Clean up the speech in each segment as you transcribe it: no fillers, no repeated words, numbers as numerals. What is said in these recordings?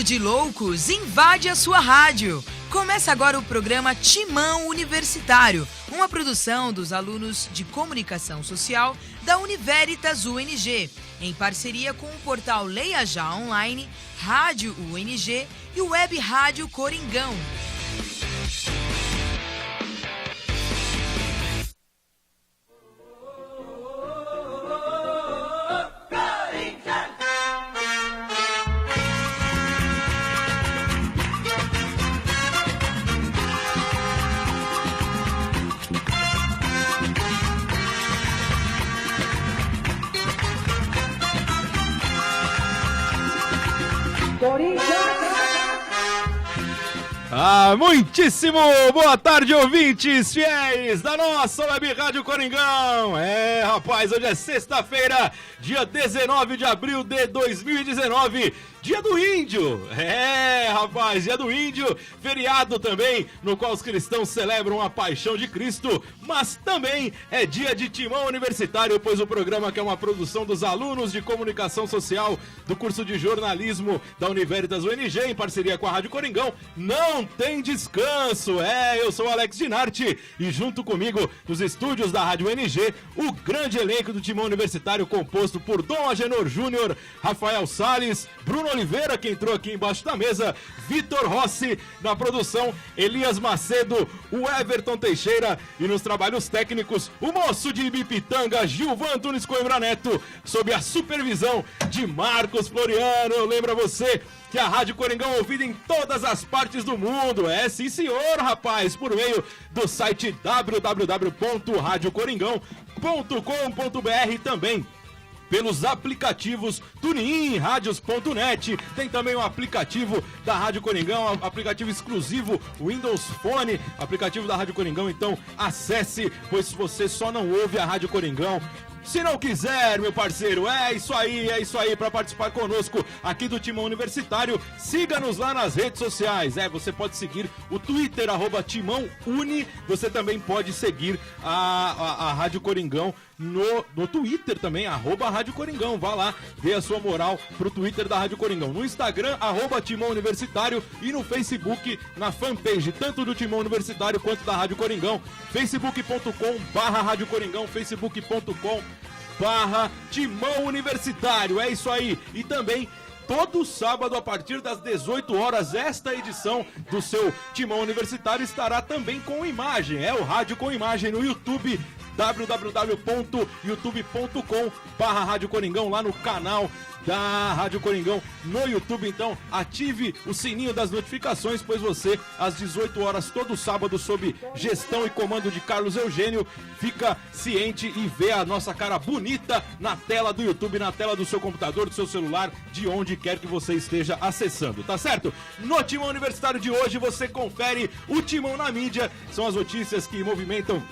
bando de loucos invade a sua rádio. Começa agora o programa Timão Universitário, uma produção dos alunos de Comunicação Social da Univeritas UNG, em parceria com o portal Leia Já Online, Rádio UNG e o Web Rádio Coringão. Muitíssimo boa tarde, ouvintes fiéis da nossa Web Rádio Coringão. Rapaz, hoje é sexta-feira, dia 19 de abril de 2019, dia do índio. Rapaz, dia do índio, feriado também, no qual os cristãos celebram a paixão de Cristo, mas também é dia de Timão Universitário, pois o programa, que é uma produção dos alunos de Comunicação Social do curso de jornalismo da Univeritas UNG, em parceria com a Rádio Coringão, não tem descanso. Eu sou o Alex Dinarte e junto comigo nos estúdios da Rádio UNG, o grande elenco do Timão Universitário, composto por Dom Agenor Júnior, Rafael Salles, Bruno Oliveira, que entrou aqui embaixo da mesa, Vitor Rossi na produção, Elias Macedo, o Everton Teixeira e nos trabalhos técnicos, o moço de Ibipitanga, Gilvan Antunes Coimbra Neto, sob a supervisão de Marcos Floriano. Eu lembro a você que a Rádio Coringão é ouvida em todas as partes do mundo. Sim senhor, rapaz, por meio do site www.radiocoringão.com.br, também pelos aplicativos TuneIn, Radios.net, tem também o aplicativo da Rádio Coringão, aplicativo exclusivo Windows Phone, aplicativo da Rádio Coringão. Então acesse, pois você só não ouve a Rádio Coringão se não quiser, meu parceiro. É isso aí, para participar conosco aqui do Timão Universitário, siga-nos lá nas redes sociais. Você pode seguir o Twitter, @TimãoUni, você também pode seguir a Rádio Coringão no Twitter também, @Rádio Coringão. Vá lá, dê a sua moral pro Twitter da Rádio Coringão. No Instagram, @Timão Universitário, e no Facebook, na fanpage, tanto do Timão Universitário quanto da Rádio Coringão, facebook.com/Rádio Coringão, facebook.com/Timão Universitário. É isso aí. E também todo sábado, a partir das 18 horas, esta edição do seu Timão Universitário estará também com imagem. O rádio com imagem no YouTube, www.youtube.com/Rádio Coringão, lá no canal da Rádio Coringão no YouTube. Então ative o sininho das notificações, pois você, às 18 horas todo sábado, sob gestão e comando de Carlos Eugênio, fica ciente e vê a nossa cara bonita na tela do YouTube, na tela do seu computador, do seu celular, de onde quer que você esteja acessando, tá certo? No Timão Universitário de hoje você confere o Timão na Mídia, são as notícias que movimentam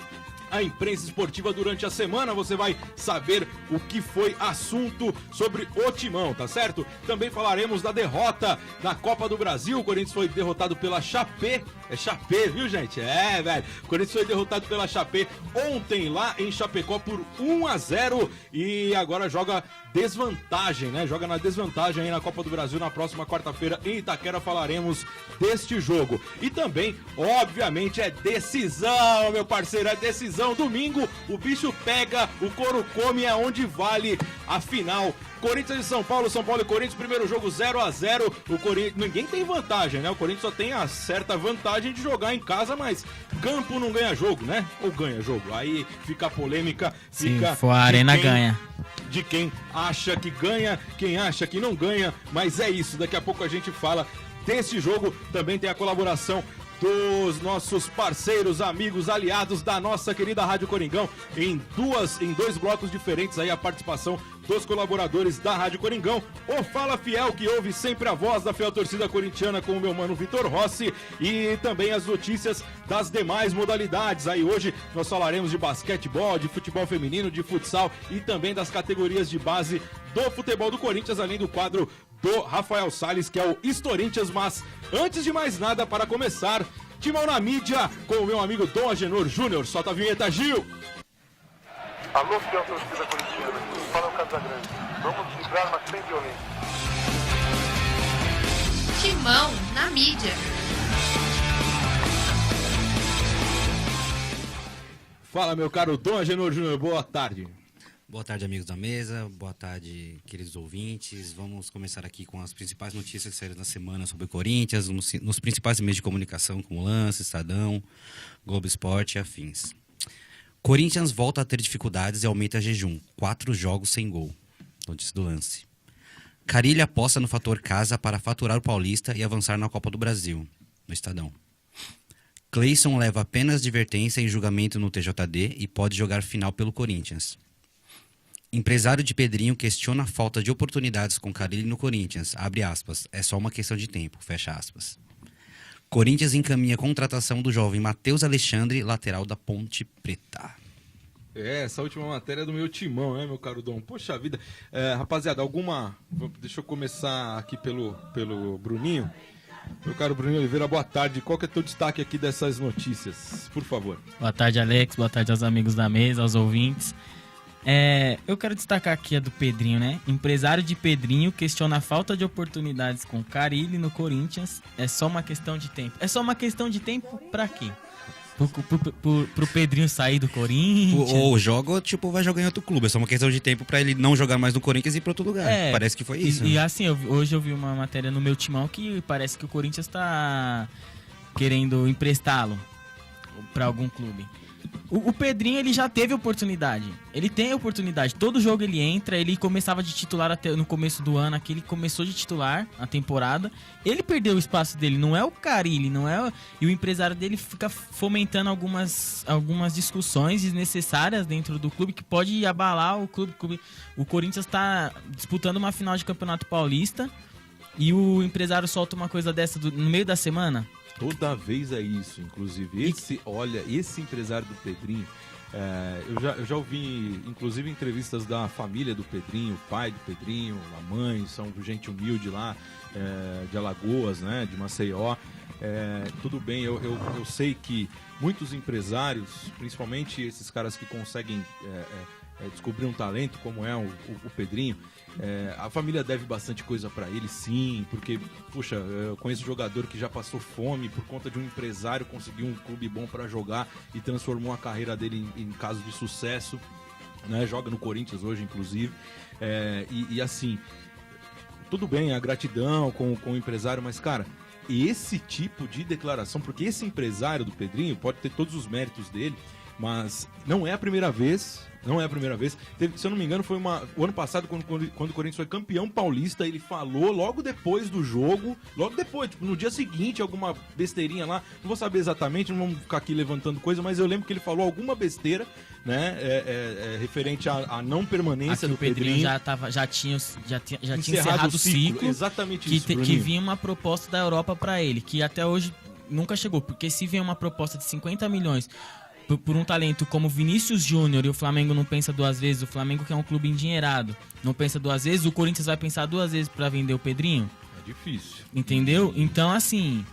a imprensa esportiva durante a semana. Você vai saber o que foi assunto sobre o Timão, tá certo? Também falaremos da derrota na Copa do Brasil. O Corinthians foi derrotado pela Chapé. Chapé, viu, gente? Velho. O Corinthians foi derrotado pela Chapé ontem lá em Chapecó por 1-0 e agora joga desvantagem, né? Joga na desvantagem aí na Copa do Brasil na próxima quarta-feira em Itaquera. Falaremos deste jogo. E também, obviamente, é decisão, meu parceiro, é decisão. Domingo, o bicho pega, o couro come, é onde vale a final. Corinthians e São Paulo e Corinthians, primeiro jogo 0-0. O Corinthians, ninguém tem vantagem, né? O Corinthians só tem a certa vantagem de jogar em casa, mas campo não ganha jogo, né? Ou ganha jogo? Aí fica a polêmica. Se for a arena, ganha. De quem acha que ganha, quem acha que não ganha, mas é isso. Daqui a pouco a gente fala desse jogo. Também tem a colaboração dos nossos parceiros, amigos, aliados da nossa querida Rádio Coringão, em dois blocos diferentes aí, a participação dos colaboradores da Rádio Coringão. O Fala Fiel, que ouve sempre a voz da fiel torcida corintiana, com o meu mano Vitor Rossi, e também as notícias das demais modalidades. Aí hoje nós falaremos de basquetebol, de futebol feminino, de futsal e também das categorias de base do futebol do Corinthians, além do quadro do Rafael Salles, que é o Historintias. Mas antes de mais nada, para começar, Timão na Mídia com o meu amigo Dom Agenor Júnior. Solta a vinheta, Gil! Alô, fiel torcida corintiana, fala o Casagrande. Vamos vibrar, mas sem violência. Timão na mídia. Fala, meu caro Dom Agenor Júnior, boa tarde. Boa tarde, amigos da mesa. Boa tarde, queridos ouvintes. Vamos começar aqui com as principais notícias que saíram na semana sobre o Corinthians, nos principais meios de comunicação, como Lance, Estadão, Globo Esporte e afins. Corinthians volta a ter dificuldades e aumenta jejum. 4 jogos sem gol. Notícia do Lance. Carille aposta no fator casa para faturar o Paulista e avançar na Copa do Brasil. No Estadão. Cleison leva apenas advertência em julgamento no TJD e pode jogar final pelo Corinthians. Empresário de Pedrinho questiona a falta de oportunidades com Carille no Corinthians. Abre aspas. É só uma questão de tempo. Fecha aspas. Corinthians encaminha a contratação do jovem Matheus Alexandre, lateral da Ponte Preta. Essa última matéria é do meu timão, né, meu caro Dom? Poxa vida. Rapaziada, deixa eu começar aqui pelo Bruninho. Meu caro Bruninho Oliveira, boa tarde. Qual que é o teu destaque aqui dessas notícias? Por favor. Boa tarde, Alex. Boa tarde aos amigos da mesa, aos ouvintes. Eu quero destacar aqui a do Pedrinho, né? Empresário de Pedrinho questiona a falta de oportunidades com Carille no Corinthians. É só uma questão de tempo. É só uma questão de tempo pra quê? Pro Pedrinho sair do Corinthians? Ou joga, vai jogar em outro clube. É só uma questão de tempo pra ele não jogar mais no Corinthians e ir pra outro lugar. Parece que foi isso. E assim, hoje eu vi uma matéria no meu timão que parece que o Corinthians tá querendo emprestá-lo pra algum clube. O Pedrinho, ele já teve oportunidade. Ele tem oportunidade. Todo jogo ele entra, ele começava de titular até no começo do ano. Aqui ele começou de titular a temporada. Ele perdeu o espaço dele, não é o Carille, não é. E o empresário dele fica fomentando algumas discussões desnecessárias dentro do clube que pode abalar o clube. O Corinthians está disputando uma final de Campeonato Paulista e o empresário solta uma coisa dessa no meio da semana. Toda vez é isso, inclusive. Esse empresário do Pedrinho, eu já ouvi, inclusive, entrevistas da família do Pedrinho, o pai do Pedrinho, a mãe, são gente humilde lá, de Alagoas, né, de Maceió. Tudo bem, eu sei que muitos empresários, principalmente esses caras que conseguem descobrir um talento, como é o Pedrinho, a família deve bastante coisa pra ele, sim, porque, puxa, eu conheço jogador que já passou fome por conta de um empresário, conseguiu um clube bom pra jogar e transformou a carreira dele em caso de sucesso, né? Joga no Corinthians hoje, inclusive, e assim, tudo bem, a gratidão com o empresário, mas, cara, esse tipo de declaração, porque esse empresário do Pedrinho pode ter todos os méritos dele, mas não é a primeira vez. Não é a primeira vez. Se eu não me engano, foi o ano passado, quando o Corinthians foi campeão paulista, ele falou logo depois do jogo, no dia seguinte, alguma besteirinha lá, não vou saber exatamente, não vamos ficar aqui levantando coisa, mas eu lembro que ele falou alguma besteira, né, referente à não permanência do Pedrinho. Já tinha encerrado o ciclo. Exatamente isso, que vinha uma proposta da Europa pra ele, que até hoje nunca chegou, porque se vem uma proposta de 50 milhões... por um talento como Vinícius Júnior e o Flamengo não pensa duas vezes, o Flamengo que é um clube endinheirado, não pensa duas vezes, o Corinthians vai pensar duas vezes pra vender o Pedrinho? É difícil. Entendeu? Então, assim,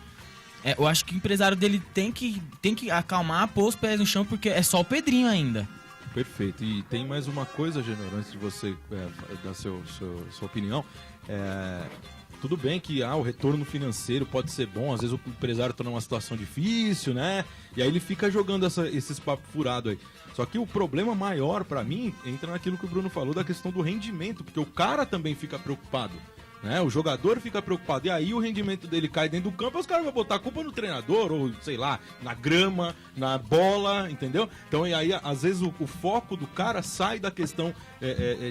eu acho que o empresário dele tem que acalmar, pôr os pés no chão, porque é só o Pedrinho ainda. Perfeito. E tem mais uma coisa, Genor, antes de você dar sua opinião. Tudo bem que o retorno financeiro pode ser bom, às vezes o empresário está numa situação difícil, né? E aí ele fica jogando esses papos furados aí. Só que o problema maior pra mim entra naquilo que o Bruno falou da questão do rendimento, porque o cara também fica preocupado, né? O jogador fica preocupado, e aí o rendimento dele cai dentro do campo, os caras vão botar a culpa no treinador, ou sei lá, na grama, na bola, entendeu? Então, e aí às vezes o foco do cara sai da questão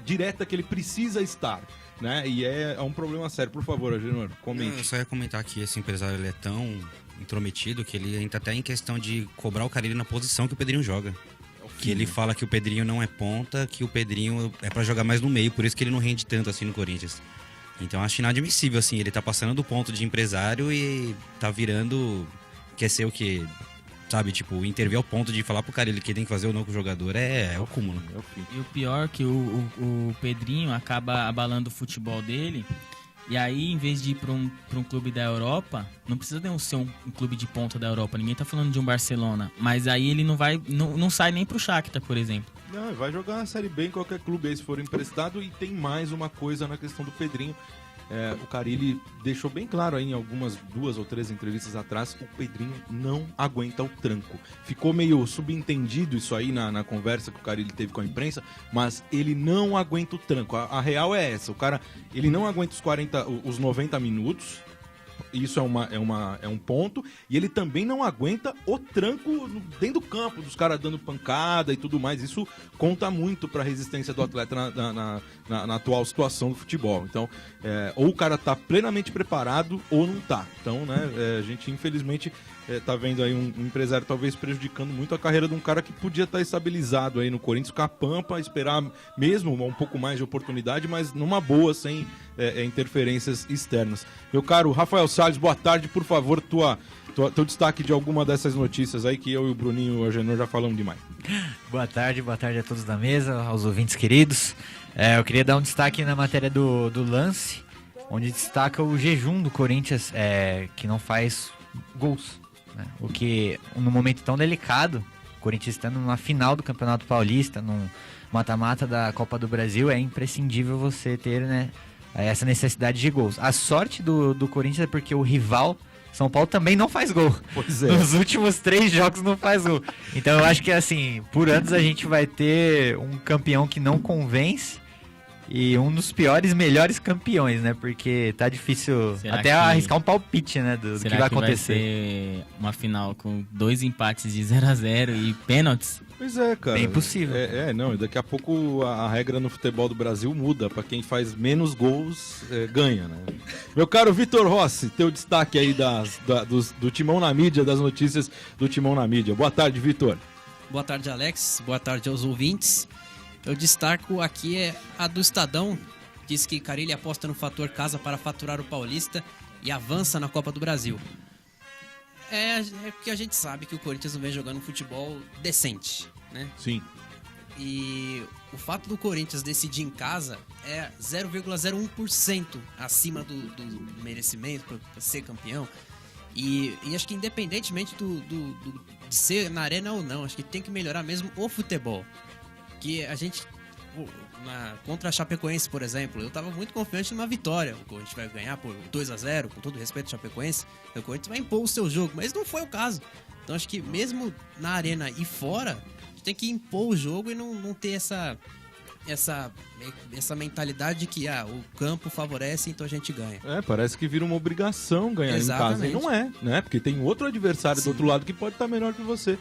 direta que ele precisa estar, né? E é um problema sério. Por favor, Agenor, comente. Eu só ia comentar que esse empresário, ele é tão intrometido que ele entra até em questão de cobrar o Carille na posição que o Pedrinho joga. Que ele fala que o Pedrinho não é ponta, que o Pedrinho é pra jogar mais no meio, por isso que ele não rende tanto assim no Corinthians. Então acho inadmissível, assim, ele tá passando do ponto de empresário e tá virando, quer ser o quê? Sabe, tipo, intervir ao ponto de falar pro cara ele que tem que fazer ou não com o jogador é o cúmulo. E o pior é que o Pedrinho acaba abalando o futebol dele. E aí, em vez de ir pra um clube da Europa, não precisa ser um clube de ponta da Europa. Ninguém tá falando de um Barcelona. Mas aí ele não sai nem pro Shakhtar, por exemplo. Não, vai jogar a Série B em qualquer clube aí se for emprestado. E tem mais uma coisa na questão do Pedrinho. o Carille deixou bem claro aí em algumas 2 ou 3 entrevistas atrás, o Pedrinho não aguenta o tranco. Ficou meio subentendido isso aí na conversa que o Carille teve com a imprensa, mas ele não aguenta o tranco. A real é essa, o cara, ele não aguenta os 90 minutos. Isso é um ponto. E ele também não aguenta o tranco dentro do campo, dos caras dando pancada e tudo mais. Isso conta muito para a resistência do atleta na atual situação do futebol. Então, ou o cara tá plenamente preparado ou não tá. Então, né, a gente infelizmente tá vendo aí um empresário talvez prejudicando muito a carreira de um cara que podia estar estabilizado aí no Corinthians, com a pampa, esperar mesmo um pouco mais de oportunidade, mas numa boa, sem interferências externas. Meu caro Rafael Salles, boa tarde, por favor, teu destaque de alguma dessas notícias aí que eu e o Bruninho e o Agenor já falamos demais. Boa tarde a todos da mesa, aos ouvintes queridos. Eu queria dar um destaque na matéria do lance, onde destaca o jejum do Corinthians, que não faz gols, né? O que, num momento tão delicado, o Corinthians estando numa final do Campeonato Paulista, num mata-mata da Copa do Brasil, é imprescindível você ter, né, essa necessidade de gols. A sorte do Corinthians é porque o rival São Paulo também não faz gol. Pois é. Nos últimos 3 jogos não faz gol. Então eu acho que assim, por anos a gente vai ter um campeão que não convence e um dos melhores campeões, né? Porque tá difícil até arriscar um palpite, né? Do que vai acontecer. Vai ser uma final com 2 empates de 0-0 e pênaltis? Pois é, cara. Bem possível. Não, daqui a pouco a regra no futebol do Brasil muda. Pra quem faz menos gols, ganha, né? Meu caro Vitor Rossi, teu destaque aí do Timão na Mídia, das notícias do Timão na Mídia. Boa tarde, Vitor. Boa tarde, Alex. Boa tarde aos ouvintes. Eu destaco aqui a do Estadão. Diz que Carille aposta no fator casa para faturar o Paulista e avança na Copa do Brasil. É porque a gente sabe que o Corinthians não vem jogando um futebol decente, né? Sim. E o fato do Corinthians decidir em casa é 0,01% acima do merecimento para ser campeão. E acho que independentemente de ser na arena ou não, acho que tem que melhorar mesmo o futebol. Que a gente, contra a Chapecoense, por exemplo, eu estava muito confiante numa vitória. O Corinthians vai ganhar por 2-0, com todo respeito ao Chapecoense. O Corinthians vai impor o seu jogo, mas não foi o caso. Então acho que mesmo na arena e fora, a gente tem que impor o jogo e não ter essa mentalidade de que o campo favorece, então a gente ganha. Parece que vira uma obrigação ganhar Exatamente. em casa. E não é, né? Porque tem outro adversário do outro lado que pode estar melhor que você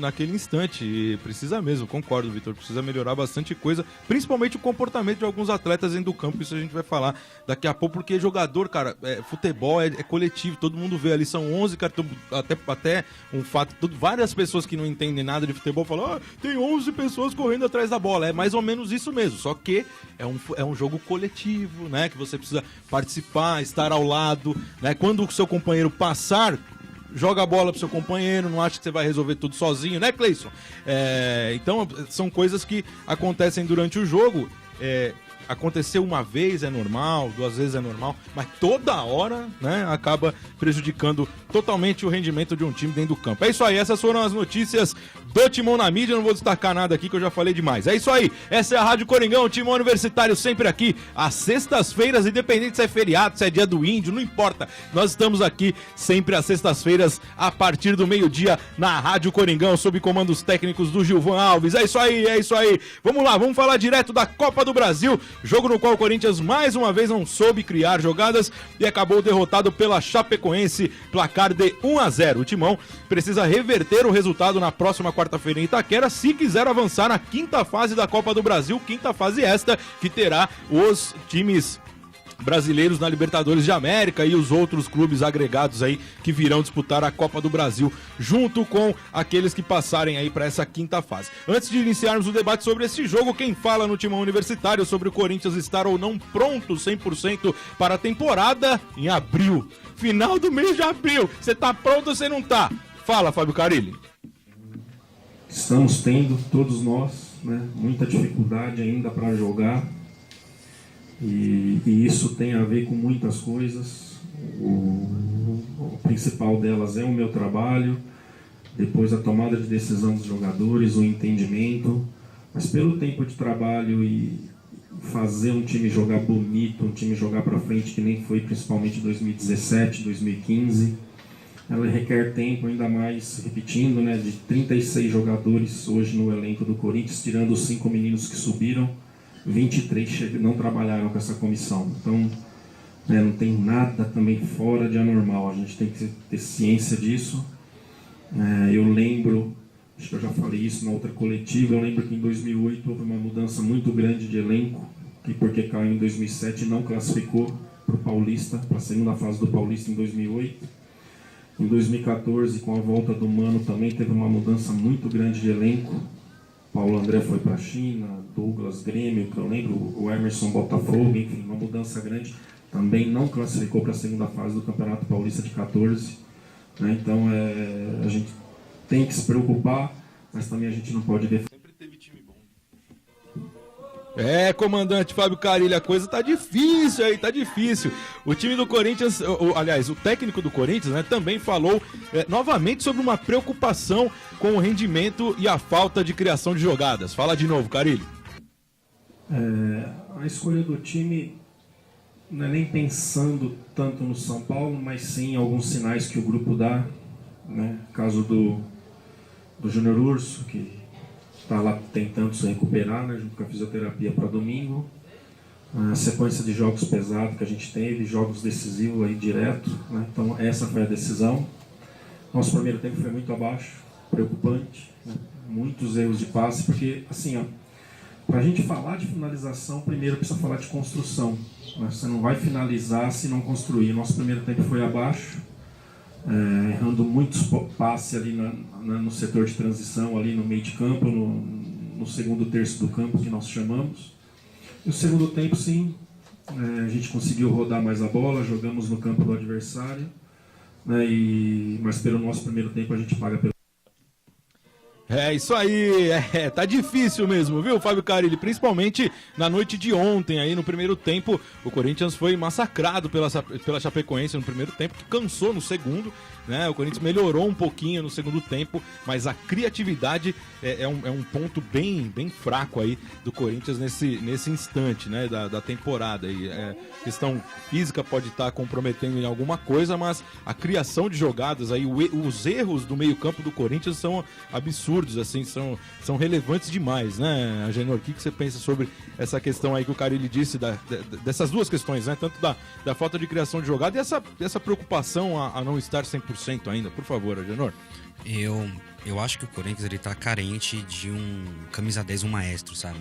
naquele instante. E precisa mesmo, concordo, Vitor, precisa melhorar bastante coisa, principalmente o comportamento de alguns atletas dentro do campo. Isso a gente vai falar daqui a pouco, porque jogador, cara, futebol é coletivo, todo mundo vê ali, são 11, cara, até um fato, várias pessoas que não entendem nada de futebol falam, tem 11 pessoas correndo atrás da bola. É mais ou menos isso mesmo, só que é um jogo coletivo, né, que você precisa participar, estar ao lado, né, quando o seu companheiro passar, joga a bola pro seu companheiro, não acha que você vai resolver tudo sozinho, né, Cleison? Então, são coisas que acontecem durante o jogo. Aconteceu uma vez é normal, 2 vezes é normal, mas toda hora, né, acaba prejudicando totalmente o rendimento de um time dentro do campo. É isso aí, essas foram as notícias do Timão na Mídia. Eu não vou destacar nada aqui que eu já falei demais. É isso aí, essa é a Rádio Coringão, Timão Universitário sempre aqui às sextas-feiras, independente se é feriado, se é dia do índio, não importa. Nós estamos aqui sempre às sextas-feiras a partir do meio-dia na Rádio Coringão, sob comandos técnicos do Gilvan Alves. É isso aí. Vamos lá, vamos falar direto da Copa do Brasil. Jogo no qual o Corinthians mais uma vez não soube criar jogadas e acabou derrotado pela Chapecoense, placar de 1-0. O Timão precisa reverter o resultado na próxima quarta-feira em Itaquera se quiser avançar na 5ª fase da Copa do Brasil, 5ª fase esta que terá os times brasileiros na Libertadores de América e os outros clubes agregados aí que virão disputar a Copa do Brasil junto com aqueles que passarem aí para essa 5ª fase. Antes de iniciarmos o debate sobre esse jogo, quem fala no Timão Universitário sobre o Corinthians estar ou não pronto 100% para a temporada em abril, final do mês de abril. Você tá pronto ou você não tá? Fala, Fábio Carille. Estamos tendo, todos nós, né, muita dificuldade ainda para jogar. E isso tem a ver com muitas coisas. O principal delas é o meu trabalho, depois a tomada de decisão dos jogadores, o entendimento, mas pelo tempo de trabalho e fazer um time jogar bonito, um time jogar para frente, que nem foi principalmente 2017, 2015. Ela requer tempo, ainda mais, repetindo, né, de 36 jogadores hoje no elenco do Corinthians, tirando os 5 meninos que subiram, 23 não trabalharam com essa comissão. Então, né, não tem nada também fora de anormal, a gente tem que ter ciência disso. Eu lembro, acho que eu já falei isso na outra coletiva, eu lembro que em 2008 houve uma mudança muito grande de elenco, e porque caiu em 2007 não classificou para o Paulista, para a segunda fase do Paulista em 2008. Em 2014, com a volta do Mano, também teve uma mudança muito grande de elenco. Paulo André foi para a China, Douglas Grêmio, que eu lembro, o Emerson Botafogo, enfim, uma mudança grande. Também não classificou para a segunda fase do Campeonato Paulista de 14. Né? Então, a gente tem que se preocupar, mas também a gente não pode ver. Sempre teve time bom. Comandante Fábio Carilli, a coisa tá difícil aí, tá difícil. O time do Corinthians, aliás, o técnico do Corinthians, né, também falou novamente sobre uma preocupação com o rendimento e a falta de criação de jogadas. Fala de novo, Carilli. A escolha do time não é nem pensando tanto no São Paulo, mas sim em alguns sinais que o grupo dá, né? Caso do Júnior Urso, que está lá tentando se recuperar, né, junto com a fisioterapia para domingo. A sequência de jogos pesados que a gente teve, jogos decisivos aí direto, né? Então essa foi a decisão. Nosso primeiro tempo foi muito abaixo, preocupante, né? Muitos erros de passe, porque assim, para a gente falar de finalização, primeiro precisa falar de construção, né? Você não vai finalizar se não construir. Nosso primeiro tempo foi abaixo, errando muitos passes ali no setor de transição, ali no meio de campo, no segundo terço do campo, que nós chamamos. E o segundo tempo, sim, a gente conseguiu rodar mais a bola, jogamos no campo do adversário, né, mas pelo nosso primeiro tempo a gente paga pelo... Isso aí, tá difícil mesmo, viu, Fábio Carilli? Principalmente na noite de ontem, aí no primeiro tempo, o Corinthians foi massacrado pela Chapecoense no primeiro tempo, que cansou no segundo, né? O Corinthians melhorou um pouquinho no segundo tempo, mas a criatividade é um ponto bem fraco aí do Corinthians nesse instante, né, da temporada. E, questão física pode estar comprometendo em alguma coisa, mas a criação de jogadas aí, os erros do meio-campo do Corinthians são absurdos, assim, são relevantes demais, né, Agenor? O que você pensa sobre essa questão aí que o Carilli disse, dessas duas questões, né? Tanto da falta de criação de jogada e essa preocupação a não estar 100% ainda. Por favor, Agenor. Eu acho que o Corinthians ele tá carente de um camisa 10, um maestro, sabe?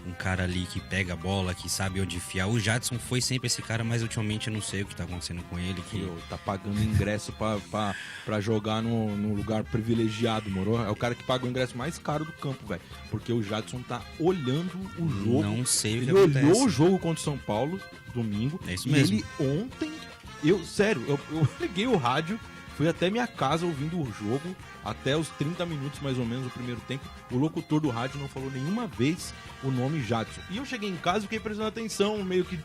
Um cara ali que pega a bola, que sabe onde enfiar. O Jadson foi sempre esse cara, mas ultimamente eu não sei o que tá acontecendo com ele. Tá pagando ingresso pra jogar num lugar privilegiado, moro? É o cara que paga o ingresso mais caro do campo, velho. Porque o Jadson tá olhando o jogo. Não sei o que ele acontece. Olhou o jogo contra o São Paulo, domingo. É isso mesmo. E ele ontem... Eu liguei o rádio, fui até minha casa ouvindo o jogo, até os 30 minutos mais ou menos do primeiro tempo. O locutor do rádio não falou nenhuma vez o nome Jadson. E eu cheguei em casa e fiquei prestando atenção, meio que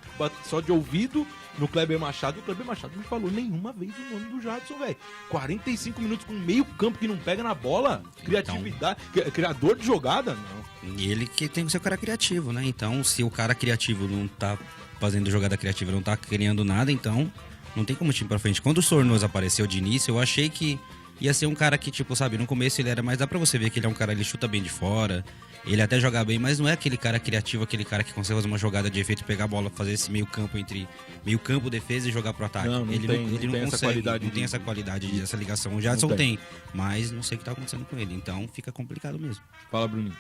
só de ouvido, no Kleber Machado. E o Kleber Machado não falou nenhuma vez o nome do Jadson, velho. 45 minutos com meio campo que não pega na bola. Criatividade, criador de jogada, não. E ele que tem que ser o cara criativo, né? Então, se o cara criativo não tá fazendo jogada criativa, não tá criando nada, então... Não tem como o time pra frente. Quando o Sornosa apareceu de início, eu achei que ia ser um cara que, tipo, sabe, no começo ele era mais... Dá pra você ver que ele é um cara, ele chuta bem de fora, ele até joga bem, mas não é aquele cara criativo, aquele cara que consegue fazer uma jogada de efeito, pegar a bola, fazer esse meio campo entre meio campo, defesa e jogar pro ataque. Ele não consegue, essa qualidade, não tem essa qualidade, essa ligação. O Jadson tem, mas não sei o que tá acontecendo com ele, então fica complicado mesmo. Fala, Bruninho.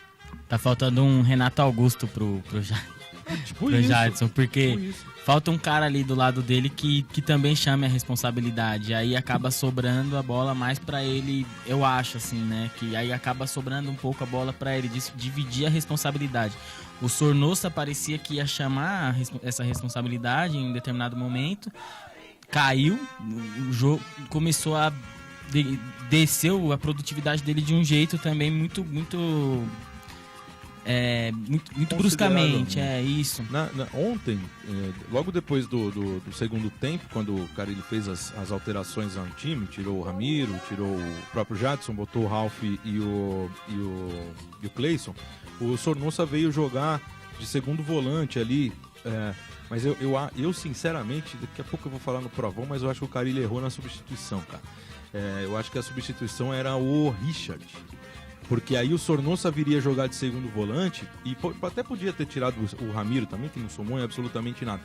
Tá faltando um Renato Augusto pro Jadson, porque falta um cara ali do lado dele que também chame a responsabilidade. Aí acaba sobrando a bola mais pra ele, eu acho, assim, né? Que aí acaba sobrando um pouco a bola pra ele dividir a responsabilidade. O Sornosa parecia que ia chamar essa responsabilidade em um determinado momento, caiu, o jogo começou a desceu a produtividade dele de um jeito também muito bruscamente, isso. Ontem, logo depois do segundo tempo, quando o Carilli fez as alterações ao time, tirou o Ramiro, tirou o próprio Jadson, botou o Ralf e o Cleison, o Sornosa veio jogar de segundo volante ali. Mas eu sinceramente, daqui a pouco eu vou falar no provão, mas eu acho que o Carille errou na substituição, cara. Eu acho que a substituição era o Richard. Porque aí o Sornosa viria jogar de segundo volante e até podia ter tirado o Ramiro também, que não somou em absolutamente nada.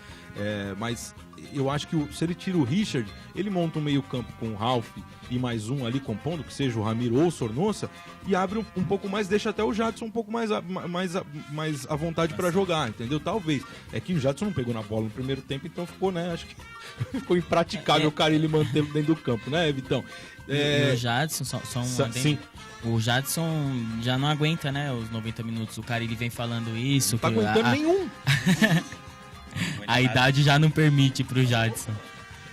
Mas eu acho que se ele tira o Richard, ele monta um meio campo com o Ralf e mais um ali compondo, que seja o Ramiro ou o Sornosa, e abre um pouco mais, deixa até o Jadson um pouco mais à vontade para jogar, entendeu? Talvez. É que o Jadson não pegou na bola no primeiro tempo, então ficou, né? Acho que ficou impraticável o cara ele mantê-lo dentro do campo, né, Vitão? E o Jadson, só um sim. O Jadson já não aguenta, né, os 90 minutos. O cara ele vem falando isso. Não tá aguentando nenhum. A idade já não permite pro Jadson.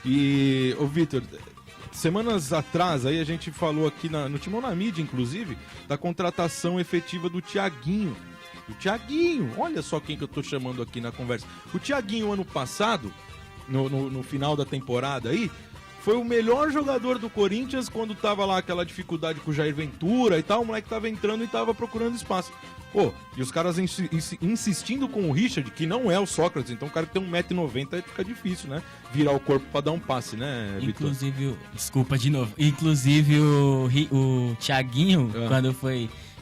E, ô Vitor, semanas atrás aí a gente falou aqui no Timão na Mídia, inclusive, da contratação efetiva do Thiaguinho. O Thiaguinho, olha só quem que eu tô chamando aqui na conversa. O Thiaguinho, ano passado, no final da temporada aí, foi o melhor jogador do Corinthians quando tava lá aquela dificuldade com o Jair Ventura e tal. O moleque tava entrando e tava procurando espaço. E os caras insistindo com o Richard, que não é o Sócrates. Então o cara que tem 1,90m fica difícil, né? Virar o corpo pra dar um passe, né, Vitor? Inclusive, desculpa de novo. Inclusive o Thiaguinho, quando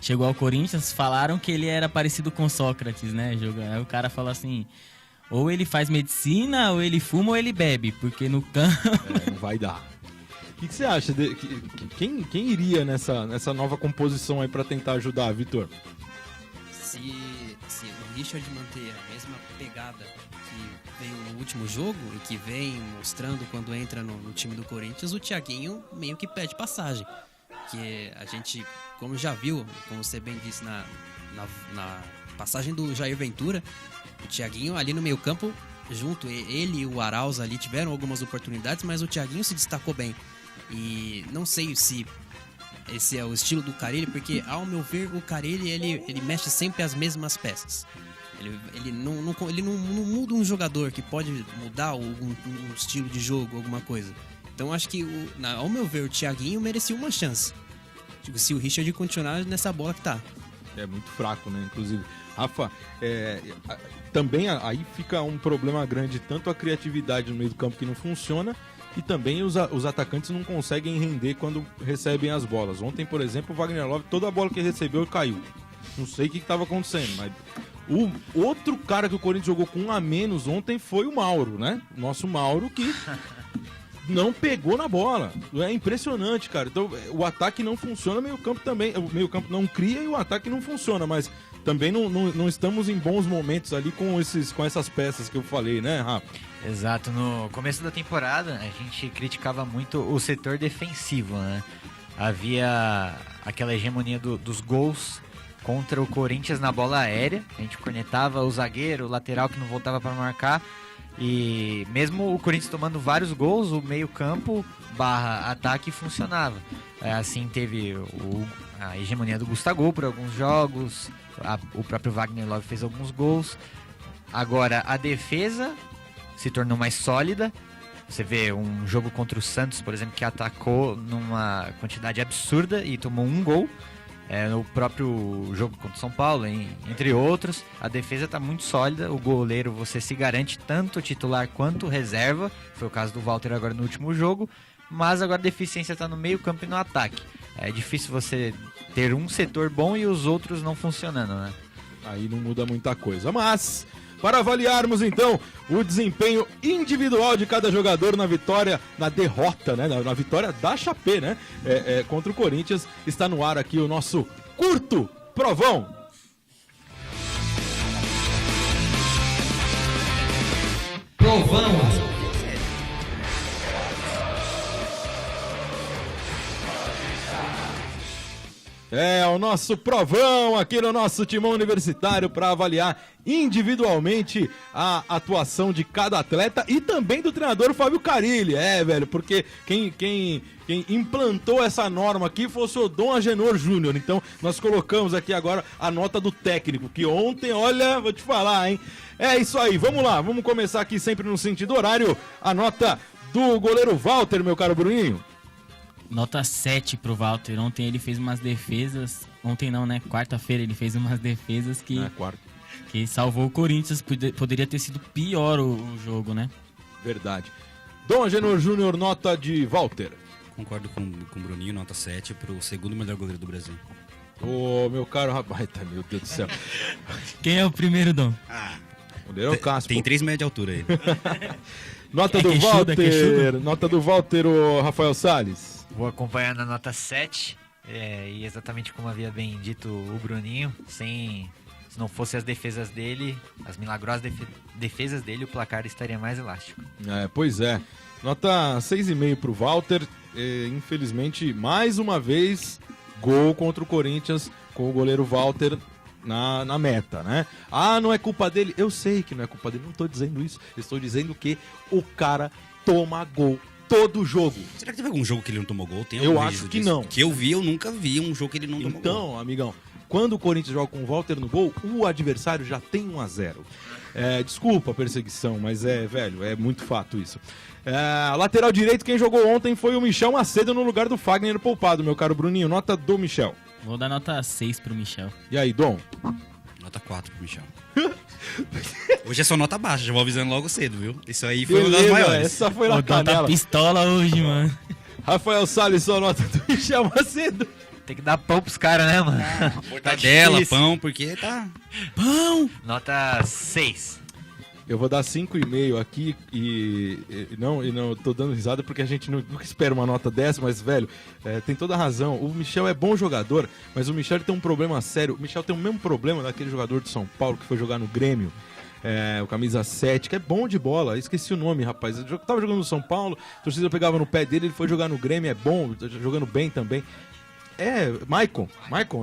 chegou ao Corinthians, falaram que ele era parecido com Sócrates, né? Aí o cara falou assim... Ou ele faz medicina, ou ele fuma, ou ele bebe, porque no campo... não vai dar. O que você acha? Quem iria nessa nova composição aí pra tentar ajudar, Vitor? Se o Richard manter a mesma pegada que veio no último jogo e que vem mostrando quando entra no time do Corinthians, o Thiaguinho meio que pede passagem. Que a gente, como já viu, como você bem disse na passagem do Jair Ventura, o Thiaguinho ali no meio campo, junto, ele e o Arauz ali tiveram algumas oportunidades, mas o Thiaguinho se destacou bem. E não sei se esse é o estilo do Carille, porque ao meu ver o Carille ele mexe sempre as mesmas peças. Ele não muda um jogador que pode mudar um estilo de jogo, alguma coisa. Então acho que, ao meu ver, o Thiaguinho merecia uma chance. Se o Richard continuar nessa bola que tá. É muito fraco, né? Inclusive, Rafa, também aí fica um problema grande, tanto a criatividade no meio do campo que não funciona, e também os atacantes não conseguem render quando recebem as bolas. Ontem, por exemplo, o Wagner Love, toda a bola que recebeu caiu. Não sei o que estava acontecendo, mas o outro cara que o Corinthians jogou com um a menos ontem foi o Mauro, né? O nosso Mauro, que não pegou na bola. É impressionante, cara. Então, o ataque não funciona, o meio campo também. O meio campo não cria e o ataque não funciona, mas também não estamos em bons momentos ali com essas peças que eu falei, né, Rafa? Exato. No começo da temporada, a gente criticava muito o setor defensivo, né? Havia aquela hegemonia dos gols contra o Corinthians na bola aérea. A gente cornetava o zagueiro, o lateral que não voltava para marcar. E mesmo o Corinthians tomando vários gols, o meio-campo / ataque funcionava. Assim teve a hegemonia do Gustavo por alguns jogos, o próprio Wagner Love fez alguns gols. Agora a defesa se tornou mais sólida. Você vê um jogo contra o Santos, por exemplo, que atacou numa quantidade absurda e tomou um gol. No próprio jogo contra o São Paulo, entre outros, a defesa está muito sólida. O goleiro, você se garante tanto titular quanto reserva. Foi o caso do Walter agora no último jogo. Mas agora a deficiência está no meio campo e no ataque. É difícil você ter um setor bom e os outros não funcionando, né? Aí não muda muita coisa. Mas, para avaliarmos então o desempenho individual de cada jogador na vitória, na derrota, né? Na vitória da Chapé, né? Contra o Corinthians, está no ar aqui o nosso curto provão. Provão. O nosso provão aqui no nosso Timão Universitário para avaliar individualmente a atuação de cada atleta e também do treinador Fábio Carille. Velho, porque quem implantou essa norma aqui foi o seu Dom Agenor Júnior. Então nós colocamos aqui agora a nota do técnico, que ontem, olha, vou te falar, hein? É isso aí, vamos lá, vamos começar aqui sempre no sentido horário. A nota do goleiro Walter, meu caro Bruninho. Nota 7 pro Walter. Ontem ele fez umas defesas. Ontem não, né? Quarta-feira ele fez umas defesas que. Quarta. Que salvou o Corinthians, poderia ter sido pior o jogo, né? Verdade. Dom Agenor Júnior, nota de Walter. Concordo com o Bruninho, nota 7 pro segundo melhor goleiro do Brasil. Ô, meu caro rapaz, tá, meu Deus do céu. Quem é o primeiro, Dom? Goleiro Caspo. Tem 3 metros de altura aí. Nota do queixudo, Walter. Nota do Walter, o Rafael Salles. Vou acompanhar na nota 7. E exatamente como havia bem dito o Bruninho, se não fosse as defesas dele, as milagrosas defesas dele, o placar estaria mais elástico. Pois é. Nota 6,5 pro Walter. Infelizmente, mais uma vez, gol contra o Corinthians com o goleiro Walter na meta, né? Não é culpa dele. Eu sei que não é culpa dele, não tô dizendo isso. Estou dizendo que o cara toma gol todo jogo. Será que teve algum jogo que ele não tomou gol? Tem Eu algum acho registro que disso? não. Que eu vi, eu nunca vi um jogo que ele não tomou gol. Então, amigão, quando o Corinthians joga com o Walter no gol, o adversário já tem 1-0. Desculpa a perseguição, mas velho, é muito fato isso. Lateral direito, quem jogou ontem foi o Michel Macedo no lugar do Fagner poupado, meu caro Bruninho. Nota do Michel. Vou dar nota 6 pro Michel. E aí, Dom? Nota 4 pro Michel. Hoje é só nota baixa, já vou avisando logo cedo, viu? Isso aí foi uma das maiores. Essa foi na O Dom tá canela. pistola hoje, mano. Rafael Salles, sua nota do Michel Macedo. Tem que dar pão pros caras, né, mano? Mortadela, difícil. pão, porque tá... Nota 6. Eu vou dar 5,5 aqui e não tô dando risada porque a gente nunca espera uma nota dessa, mas, velho, tem toda a razão. O Michel é bom jogador, mas o Michel tem um problema sério. O Michel tem o mesmo problema daquele jogador de São Paulo que foi jogar no Grêmio, o camisa 7, que é bom de bola. Esqueci o nome, rapaz. Eu tava jogando no São Paulo, a torcida pegava no pé dele, ele foi jogar no Grêmio, é bom, tá jogando bem também. Maicon,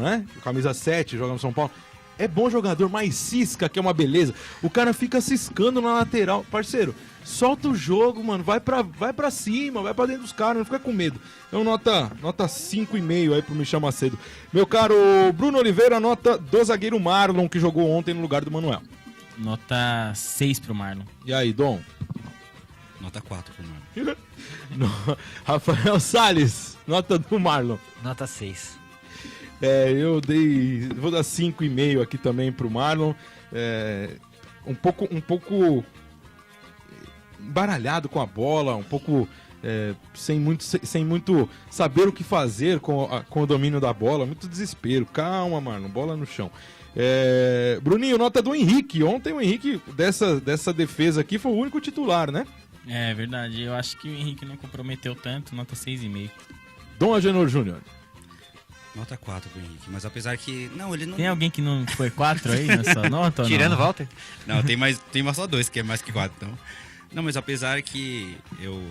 né? Camisa 7, joga no São Paulo. É bom jogador, mas cisca, que é uma beleza. O cara fica ciscando na lateral. Parceiro, solta o jogo, mano. Vai pra cima, vai pra dentro dos caras, não fica com medo. Então, nota 5,5 aí pro Michel Macedo. Meu caro Bruno Oliveira, nota do zagueiro Marlon, que jogou ontem no lugar do Manuel. Nota 6 pro Marlon. E aí, Dom? Nota 4 pro Marlon. Rafael Salles, nota do Marlon. Nota 6. Vou dar 5,5 aqui também pro Marlon. Um pouco embaralhado com a bola, um pouco sem muito saber o que fazer com o domínio da bola, muito desespero. Calma, Marlon, bola no chão. Bruninho, nota do Henrique. Ontem o Henrique, dessa defesa aqui, foi o único titular, né? É verdade, eu acho que o Henrique não comprometeu tanto, nota 6,5. Dom Agenor Júnior. Nota 4 pro Henrique, mas apesar que... Não, ele não... Tem alguém que não foi 4 aí na sua nota? Tirando o não? Walter? Não, tem mais só 2, que é mais que 4, então... Não, mas apesar que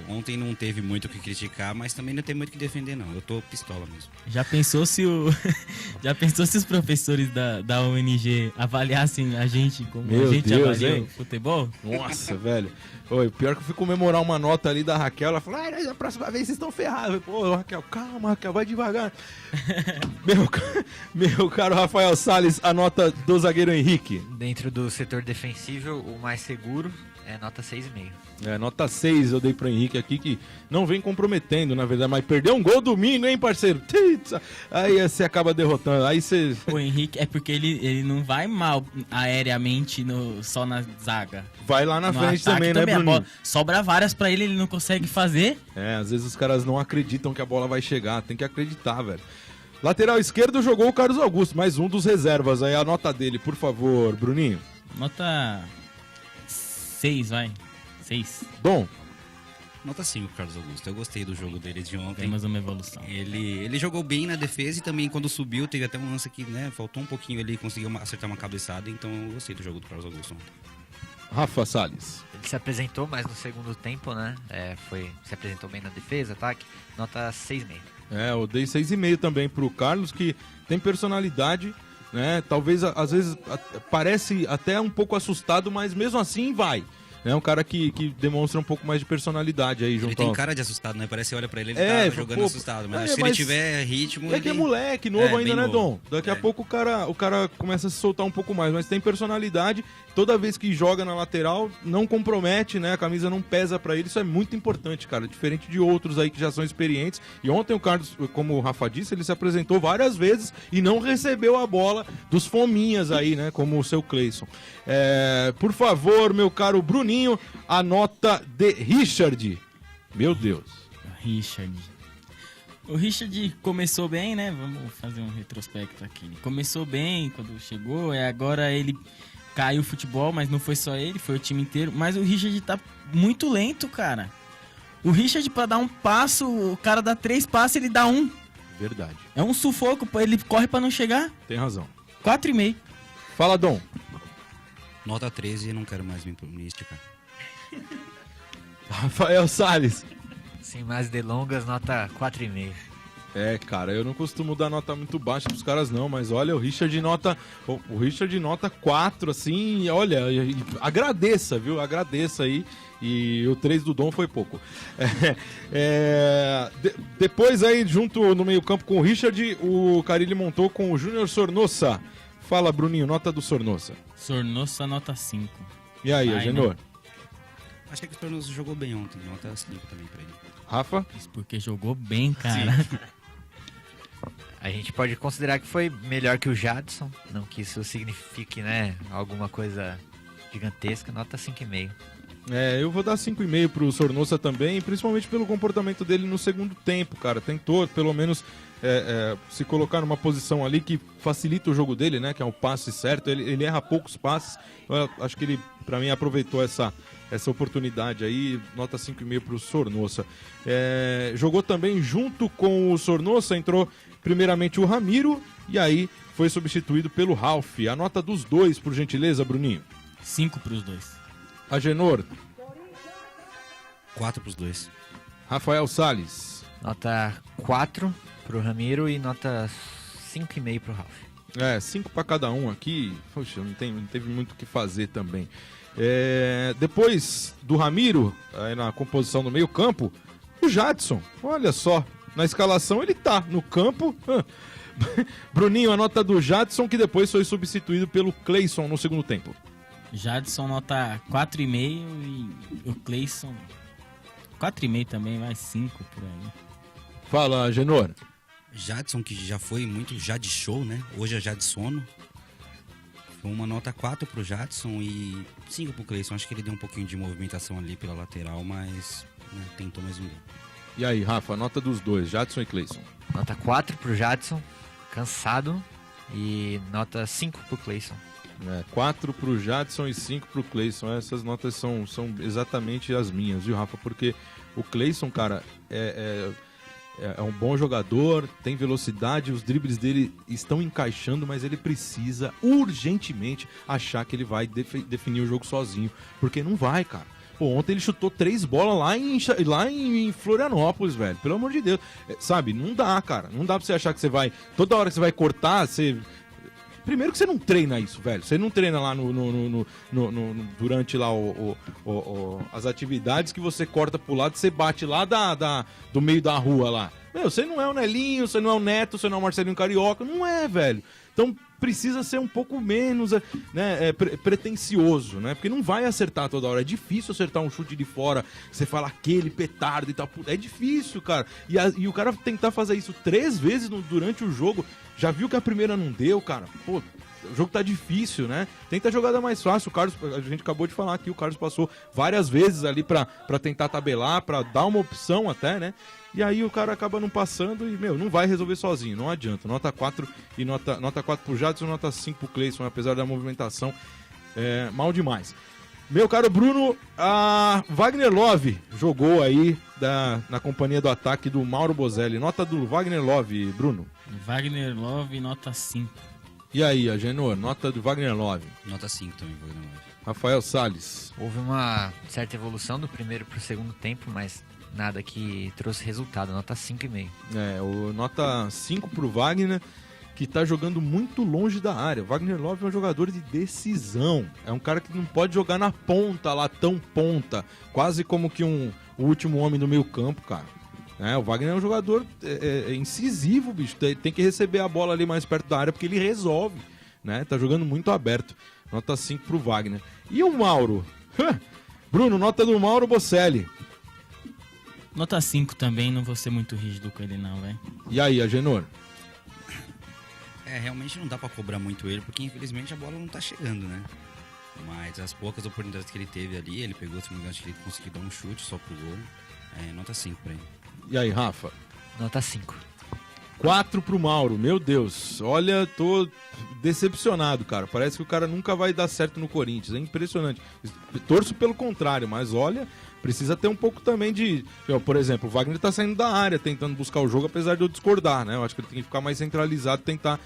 ontem não teve muito o que criticar, mas também não tem muito o que defender, não. Eu tô pistola mesmo. Já pensou se os professores da ONG avaliassem a gente como Meu a gente Deus, avalia hein? o futebol? Nossa, velho. Oi, pior que eu fui comemorar uma nota ali da Raquel. Ela falou, a próxima vez vocês estão ferrados. Pô, Raquel, calma, Raquel, vai devagar. meu caro Rafael Salles, a nota do zagueiro Henrique. Dentro do setor defensivo, o mais seguro é nota 6,5. Nota 6 eu dei pro Henrique aqui, que não vem comprometendo, na verdade, mas perdeu um gol domingo, hein, parceiro? Aí você acaba derrotando, aí você... O Henrique é porque ele não vai mal aéreamente só na zaga. Vai lá na No frente ataque também, né, a Bruninho? bola sobra várias pra ele não consegue fazer. Às vezes os caras não acreditam que a bola vai chegar, tem que acreditar, velho. Lateral esquerdo jogou o Carlos Augusto, mais um dos reservas, aí a nota dele, por favor, Bruninho. Nota 6, vai. 6. Bom. Nota 5 pro Carlos Augusto. Eu gostei do jogo dele de ontem. Temos uma evolução. Ele jogou bem na defesa e também quando subiu teve até um lance que, né, faltou um pouquinho ali, conseguiu acertar uma cabeçada, então eu gostei do jogo do Carlos Augusto ontem. Rafa Salles. Ele se apresentou mais no segundo tempo, né? Se apresentou bem na defesa, ataque. Nota 6,5. Eu dei 6,5 também pro Carlos, que tem personalidade, né? Talvez, às vezes, parece até um pouco assustado, mas mesmo assim vai. É um cara que demonstra um pouco mais de personalidade aí, junto Ele tem ao... cara de assustado, né? Parece que olha pra ele, ele É, tá jogando pô, assustado. Mas é, se ele tiver ritmo... É que é ele- moleque, novo ainda, bem né, novo. Dom? Daqui a pouco o cara começa a se soltar um pouco mais, mas tem personalidade. Toda vez que joga na lateral, não compromete, né? A camisa não pesa pra ele. Isso é muito importante, cara. Diferente de outros aí que já são experientes. E ontem o Carlos, como o Rafa disse, ele se apresentou várias vezes e não recebeu a bola dos fominhas aí, né? Como o seu Cleison. Por favor, meu caro Bruninho, a nota de Richard. Meu Deus. Richard. O Richard começou bem, né? Vamos fazer um retrospecto aqui. Ele começou bem quando chegou, agora ele caiu o futebol, mas não foi só ele, foi o time inteiro. Mas o Richard tá muito lento, cara. O Richard, pra dar um passo, o cara dá 3 passos, ele dá 1. Verdade. É um sufoco, ele corre pra não chegar. Tem razão. 4,5. Fala, Dom. Nota 13 e não quero mais me esticar. Rafael Salles. Sem mais delongas, nota 4,5. Cara, eu não costumo dar nota muito baixa pros caras não, mas olha, o Richard nota 4, assim, e olha, e agradeça, viu? Agradeça aí. E o 3 do Dom foi pouco. Depois aí, junto no meio campo com o Richard, o Carille montou com o Júnior Sornosa. Fala, Bruninho, nota do Sornosa. Sornosa, nota 5. E aí, Ai, Agenor? Achei que o Tornoso jogou bem ontem, nota 5 também pra ele. Rafa? Isso porque jogou bem, cara. A gente pode considerar que foi melhor que o Jadson, não que isso signifique, né, alguma coisa gigantesca, nota 5,5. Eu vou dar 5,5 pro Sornosa também, principalmente pelo comportamento dele no segundo tempo, cara. Tentou, pelo menos, se colocar numa posição ali que facilita o jogo dele, né? Que é o passe certo. Ele erra poucos passes. Eu acho que ele, pra mim, aproveitou essa oportunidade aí. Nota 5,5 pro Sornosa. Jogou também junto com o Sornosa, entrou primeiramente o Ramiro e aí foi substituído pelo Ralf. A nota dos dois, por gentileza, Bruninho. 5 pros dois. Agenor. 4 pros dois. Rafael Salles. Nota 4 pro Ramiro e nota 5,5 pro Ralf. 5 para cada um aqui. Poxa, não teve muito o que fazer também. Depois do Ramiro, aí na composição do meio campo, o Jadson. Olha só, na escalação ele tá no campo. Bruninho, a nota do Jadson, que depois foi substituído pelo Cleison no segundo tempo. Jadson nota 4,5 e o Cleison 4,5 também, mais 5 por aí. Fala, Genor. Jadson, que já foi muito Jad Show, né? Hoje é Jadsono. Foi uma nota 4 pro Jadson e 5 pro Cleison. Acho que ele deu um pouquinho de movimentação ali pela lateral, mas né, tentou mais um gol. E aí, Rafa, nota dos dois, Jadson e Cleison. Nota 4 pro Jadson, cansado, e nota 5 pro Cleison. 4 pro Jadson e 5 pro Cleison. Essas notas são exatamente as minhas, viu, Rafa? Porque o Cleison, cara, é um bom jogador, tem velocidade, os dribles dele estão encaixando, mas ele precisa urgentemente achar que ele vai definir o jogo sozinho. Porque não vai, cara. Pô, ontem ele chutou 3 bolas lá em Florianópolis, velho. Pelo amor de Deus. Sabe, não dá, cara. Não dá pra você achar que você vai... Toda hora que você vai cortar, você... Primeiro que você não treina isso, velho. Você não treina lá durante lá as atividades que você corta pro lado, você bate lá do meio da rua lá. Meu, você não é o Nelinho, você não é o Neto, você não é o Marcelinho Carioca. Não é, velho. Então precisa ser um pouco menos pretencioso, né? Porque não vai acertar toda hora. É difícil acertar um chute de fora. Você fala aquele petardo e tal. É difícil, cara. E o cara tentar fazer isso 3 vezes durante o jogo. Já viu que a primeira não deu, cara? Pô, o jogo tá difícil, né? Tenta a jogada mais fácil. O Carlos, a gente acabou de falar aqui, o Carlos passou várias vezes ali pra tentar tabelar, pra dar uma opção até, né? E aí o cara acaba não passando e, não vai resolver sozinho, não adianta. Nota 4 e nota 4 pro Jadson, nota 5 pro Cleison, apesar da movimentação, mal demais. Meu caro Bruno, a Wagner Love jogou aí na companhia do ataque do Mauro Bozelli. Nota do Wagner Love, Bruno. Wagner Love, nota 5. E aí, Agenor, nota do Wagner Love. Nota 5 também, Wagner Love. Rafael Salles. Houve uma certa evolução do primeiro pro segundo tempo, mas nada que trouxe resultado, nota 5,5. Nota 5 pro Wagner, que tá jogando muito longe da área. Wagner Love é um jogador de decisão. É um cara que não pode jogar na ponta lá, tão ponta. Quase como que o último homem do meio campo, cara. O Wagner é um jogador incisivo, bicho. Tem que receber a bola ali mais perto da área, porque ele resolve, né? Tá jogando muito aberto. Nota 5 pro Wagner. E o Mauro? Bruno, nota do Mauro Bocelli. Nota 5 também, não vou ser muito rígido com ele não, velho. E aí, Agenor? Realmente não dá pra cobrar muito ele, porque infelizmente a bola não tá chegando, né? Mas as poucas oportunidades que ele teve ali, ele pegou, se não me engano, acho que ele conseguiu dar um chute só pro gol. Nota 5 pra ele. E aí, Rafa? Nota 5. 4 pro Mauro, meu Deus. Olha, tô decepcionado, cara. Parece que o cara nunca vai dar certo no Corinthians. É impressionante. Torço pelo contrário, mas olha, precisa ter um pouco também de... Por exemplo, o Wagner tá saindo da área, tentando buscar o jogo, apesar de eu discordar, né? Eu acho que ele tem que ficar mais centralizado, tentar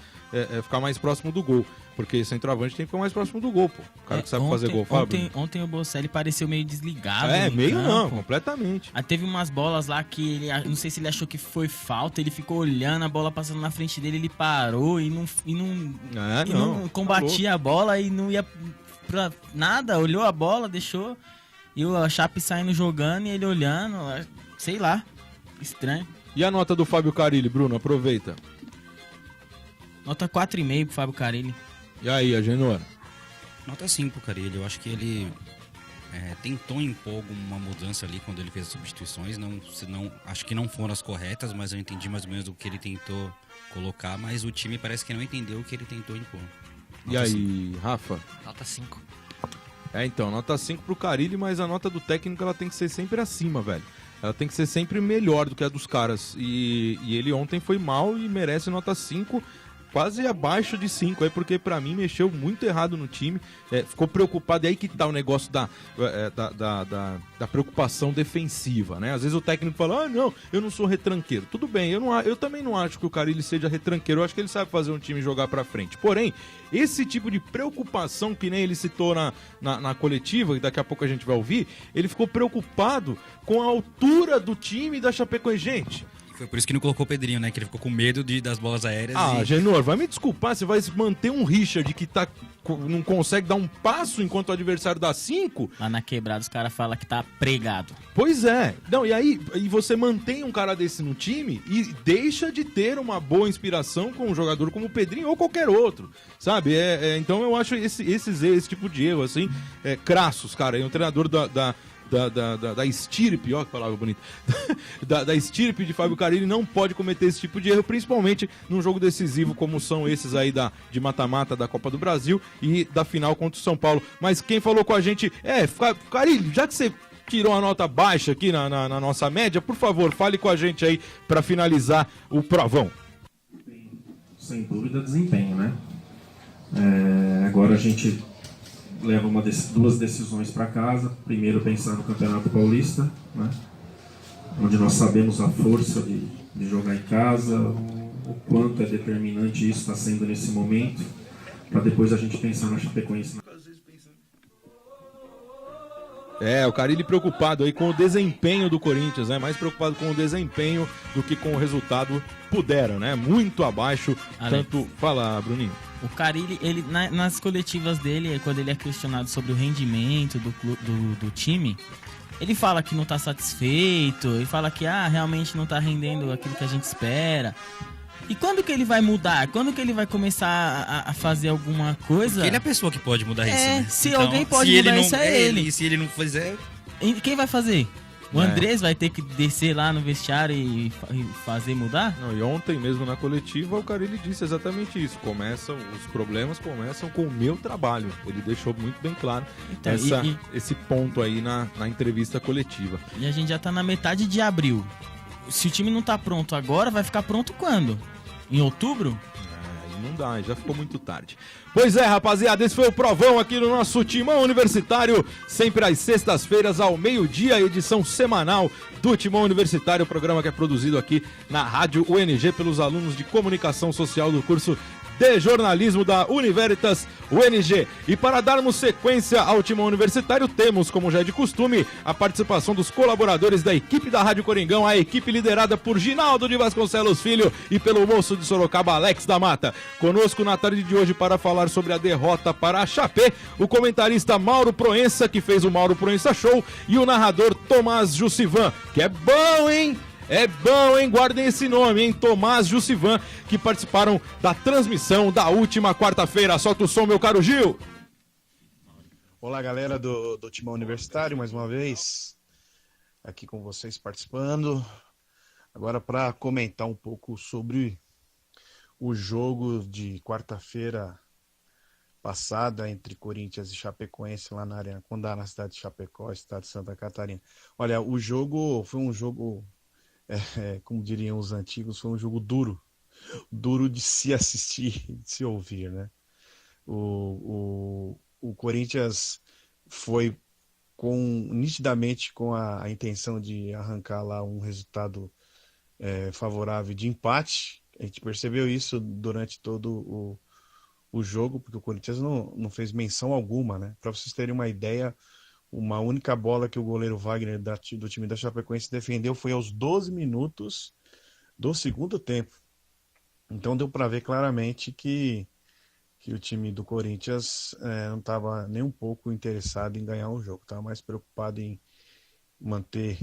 ficar mais próximo do gol. Porque centroavante tem que ficar mais próximo do gol, pô. O cara que sabe fazer gol, Fábio. Ontem o Bocelli pareceu meio desligado. Meio campo. Não, completamente. Aí teve umas bolas lá que ele, não sei se ele achou que foi falta, ele ficou olhando a bola passando na frente dele, ele parou e não combatia a bola e não ia pra nada, olhou a bola, deixou e o Chape saindo jogando e ele olhando, sei lá, estranho. E a nota do Fábio Carilli, Bruno? Aproveita. Nota 4,5 pro Fábio Carilli. E aí, Agenor? Nota 5 pro Carilli. Eu acho que ele tentou impor alguma mudança ali quando ele fez as substituições. Acho que não foram as corretas, mas eu entendi mais ou menos o que ele tentou colocar. Mas o time parece que não entendeu o que ele tentou impor. E aí, Rafa? Nota 5. Então, nota 5 pro Carilli, mas a nota do técnico ela tem que ser sempre acima, velho. Ela tem que ser sempre melhor do que a dos caras. E ele ontem foi mal e merece nota 5. Quase abaixo de 5, aí porque pra mim mexeu muito errado no time, ficou preocupado, e aí que tá o negócio da preocupação defensiva, né? Às vezes o técnico fala, não, eu não sou retranqueiro. Tudo bem, eu também não acho que o Carilli seja retranqueiro, eu acho que ele sabe fazer um time jogar pra frente. Porém, esse tipo de preocupação que nem ele citou na coletiva, que daqui a pouco a gente vai ouvir, ele ficou preocupado com a altura do time da Chapecoense. Gente... Foi por isso que não colocou o Pedrinho, né? Que ele ficou com medo das bolas aéreas. Genor, vai me desculpar, você vai manter um Richard que não consegue dar um passo enquanto o adversário dá 5? Lá na quebrada os caras falam que tá pregado. Pois é. Não, e aí você mantém um cara desse no time e deixa de ter uma boa inspiração com um jogador como o Pedrinho ou qualquer outro, sabe? Então eu acho esse tipo de erro, assim, crassos, cara. E um treinador da estirpe, ó que palavra bonita, da estirpe de Fábio Carilli não pode cometer esse tipo de erro, principalmente num jogo decisivo como são esses aí de mata-mata da Copa do Brasil e da final contra o São Paulo. Mas quem falou com a gente Carilli, já que você tirou a nota baixa aqui na nossa média, por favor, fale com a gente aí para finalizar o provão. Sem dúvida, desempenho, né? Agora a gente leva duas decisões para casa. Primeiro, pensar no Campeonato Paulista, né? Onde nós sabemos a força de jogar em casa, o quanto é determinante isso está sendo nesse momento, para depois a gente pensar na Chapecoense. O Carilli preocupado aí com o desempenho do Corinthians, né? Mais preocupado com o desempenho do que com o resultado. Puderam, né? Muito abaixo. Alex. Tanto... Fala, Bruninho. O Carilli, ele, nas coletivas dele, quando ele é questionado sobre o rendimento do time, ele fala que não tá satisfeito, ele fala que realmente não tá rendendo aquilo que a gente espera. E quando que ele vai mudar? Quando que ele vai começar a fazer alguma coisa? Porque ele é a pessoa que pode mudar isso, né? Se então, alguém pode mudar isso, é ele. E se ele não fizer... E quem vai fazer? O Andrés vai ter que descer lá no vestiário e fazer mudar? Não, e ontem mesmo na coletiva o Carilli disse exatamente isso. Os problemas começam com o meu trabalho. Ele deixou muito bem claro esse ponto aí na entrevista coletiva. E a gente já tá na metade de abril. Se o time não tá pronto agora, vai ficar pronto quando? Em outubro? Não dá, já ficou muito tarde. Pois é, rapaziada, esse foi o provão aqui no nosso Timão Universitário, sempre às sextas-feiras ao meio-dia, edição semanal do Timão Universitário, programa que é produzido aqui na Rádio UNG pelos alunos de Comunicação Social do curso de Jornalismo da Univeritas UNG. E para darmos sequência ao Timão Universitário, temos, como já é de costume, a participação dos colaboradores da equipe da Rádio Coringão, a equipe liderada por Ginaldo de Vasconcelos Filho e pelo moço de Sorocaba, Alex da Mata. Conosco na tarde de hoje para falar sobre a derrota para a Chapé, o comentarista Mauro Proença, que fez o Mauro Proença Show, e o narrador Tomás Jussivan, que é bom, hein? É bom, hein? Guardem esse nome, hein? Tomás Jussivan, que participaram da transmissão da última quarta-feira. Solta o som, meu caro Gil. Olá, galera do Timão Universitário, mais uma vez aqui com vocês participando. Agora para comentar um pouco sobre o jogo de quarta-feira passada entre Corinthians e Chapecoense lá na Arena Condá, na cidade de Chapecó, estado de Santa Catarina. Olha, o jogo foi um jogo, como diriam os antigos, foi um jogo duro de se assistir, de se ouvir, né? O Corinthians foi nitidamente com a intenção de arrancar lá um resultado favorável de empate. A gente percebeu isso durante todo o jogo, porque o Corinthians não fez menção alguma, né? Para vocês terem uma ideia, uma única bola que o goleiro Wagner do time da Chapecoense defendeu foi aos 12 minutos do segundo tempo. Então deu para ver claramente que o time do Corinthians não estava nem um pouco interessado em ganhar o jogo, estava mais preocupado em manter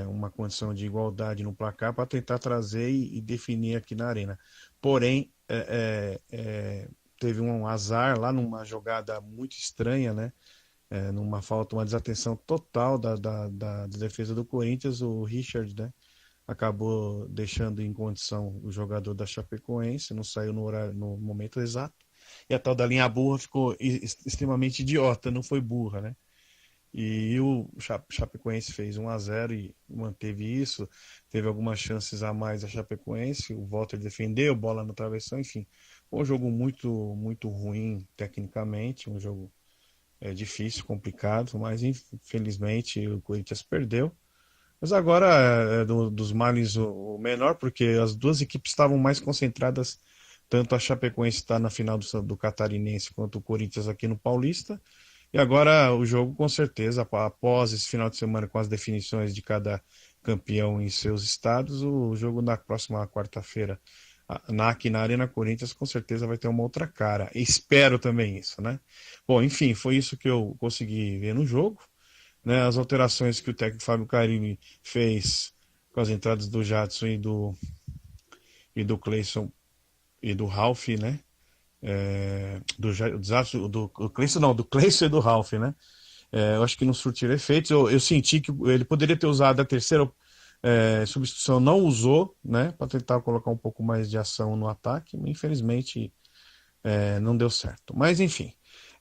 uma condição de igualdade no placar para tentar trazer e definir aqui na arena. Porém, teve um azar lá numa jogada muito estranha, né? Numa falta, uma desatenção total da defesa do Corinthians, o Richard, né? Acabou deixando em condição o jogador da Chapecoense, não saiu no momento exato, e a tal da linha burra ficou extremamente idiota, não foi burra, né? E o Chapecoense fez 1-0 e manteve isso. Teve algumas chances a mais a Chapecoense, o Walter defendeu, bola no travessão, enfim. Foi um jogo muito, muito ruim tecnicamente, um jogo difícil, complicado, mas infelizmente o Corinthians perdeu. Mas agora é dos males o menor, porque as duas equipes estavam mais concentradas, tanto a Chapecoense está na final do Catarinense quanto o Corinthians aqui no Paulista. E agora o jogo, com certeza, após esse final de semana com as definições de cada campeão em seus estados, o jogo na próxima quarta-feira aqui na Arena Corinthians com certeza vai ter uma outra cara. Espero também isso, né? Bom, enfim, foi isso que eu consegui ver no jogo, né? As alterações que o técnico Fábio Carilli fez com as entradas do Jadson e do Cleison e do Ralf, né? Do Cleison e do Ralf, né? Eu acho que não surtiram efeitos. Eu senti que ele poderia ter usado a terceira substituição, não usou, né? Para tentar colocar um pouco mais de ação no ataque. Infelizmente, não deu certo. Mas, enfim,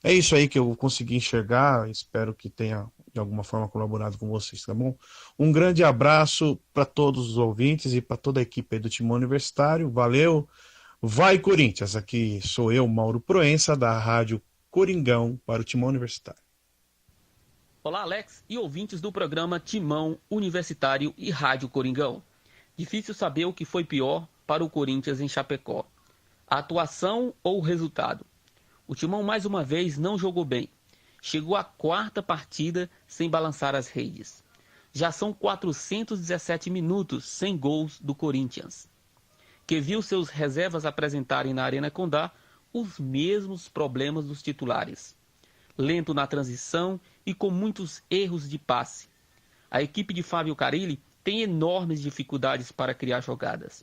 é isso aí que eu consegui enxergar. Espero que tenha, de alguma forma, colaborado com vocês, tá bom? Um grande abraço para todos os ouvintes e para toda a equipe aí do Timão Universitário. Valeu! Vai Corinthians! Aqui sou eu, Mauro Proença, da Rádio Coringão, para o Timão Universitário. Olá, Alex e ouvintes do programa Timão Universitário e Rádio Coringão. Difícil saber o que foi pior para o Corinthians em Chapecó. A atuação ou o resultado? O Timão mais uma vez não jogou bem. Chegou à quarta partida sem balançar as redes. Já são 417 minutos sem gols do Corinthians, que viu seus reservas apresentarem na Arena Condá os mesmos problemas dos titulares. Lento na transição e com muitos erros de passe. A equipe de Fábio Carilli tem enormes dificuldades para criar jogadas.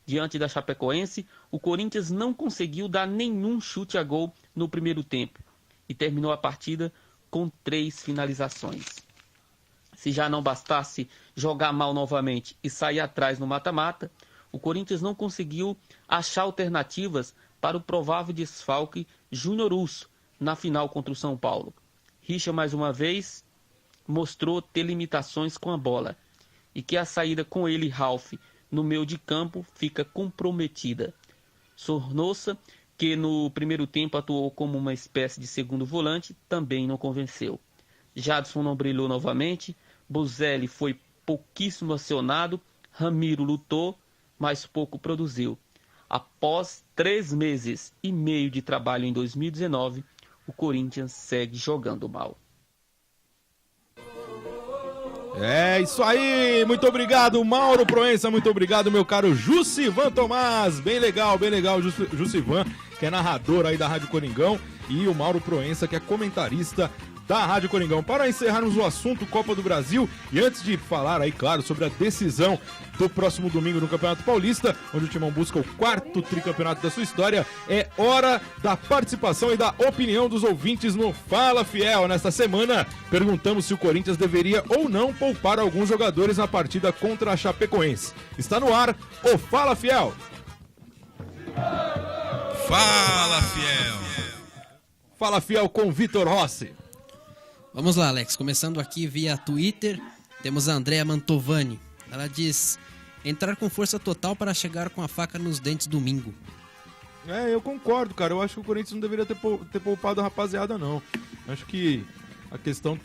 Diante da Chapecoense, o Corinthians não conseguiu dar nenhum chute a gol no primeiro tempo e terminou a partida com 3 finalizações. Se já não bastasse jogar mal novamente e sair atrás no mata-mata, o Corinthians não conseguiu achar alternativas para o provável desfalque Júnior Urso na final contra o São Paulo. Richa, mais uma vez, mostrou ter limitações com a bola e que a saída com ele e Ralf no meio de campo fica comprometida. Sornosa, que no primeiro tempo atuou como uma espécie de segundo volante, também não convenceu. Jadson não brilhou novamente, Bozelli foi pouquíssimo acionado, Ramiro lutou, mas pouco produziu. Após 3 meses e meio de trabalho em 2019, o Corinthians segue jogando mal. É isso aí, muito obrigado Mauro Proença, muito obrigado meu caro Jussivan Tomás, bem legal Jussivan, que é narrador aí da Rádio Coringão, e o Mauro Proença, que é comentarista da Rádio Coringão. Para encerrarmos o assunto Copa do Brasil, e antes de falar aí, claro, sobre a decisão do próximo domingo no Campeonato Paulista, onde o Timão busca o 4º tricampeonato da sua história, é hora da participação e da opinião dos ouvintes no Fala Fiel. Nesta semana, perguntamos se o Corinthians deveria ou não poupar alguns jogadores na partida contra a Chapecoense. Está no ar o Fala Fiel. Fala Fiel. Fala Fiel com Vitor Rossi. Vamos lá, Alex. Começando aqui via Twitter, temos a Andrea Mantovani. Ela diz: entrar com força total para chegar com a faca nos dentes domingo. Eu concordo, cara. Eu acho que o Corinthians não deveria ter poupado a rapaziada, não. Acho que a questão...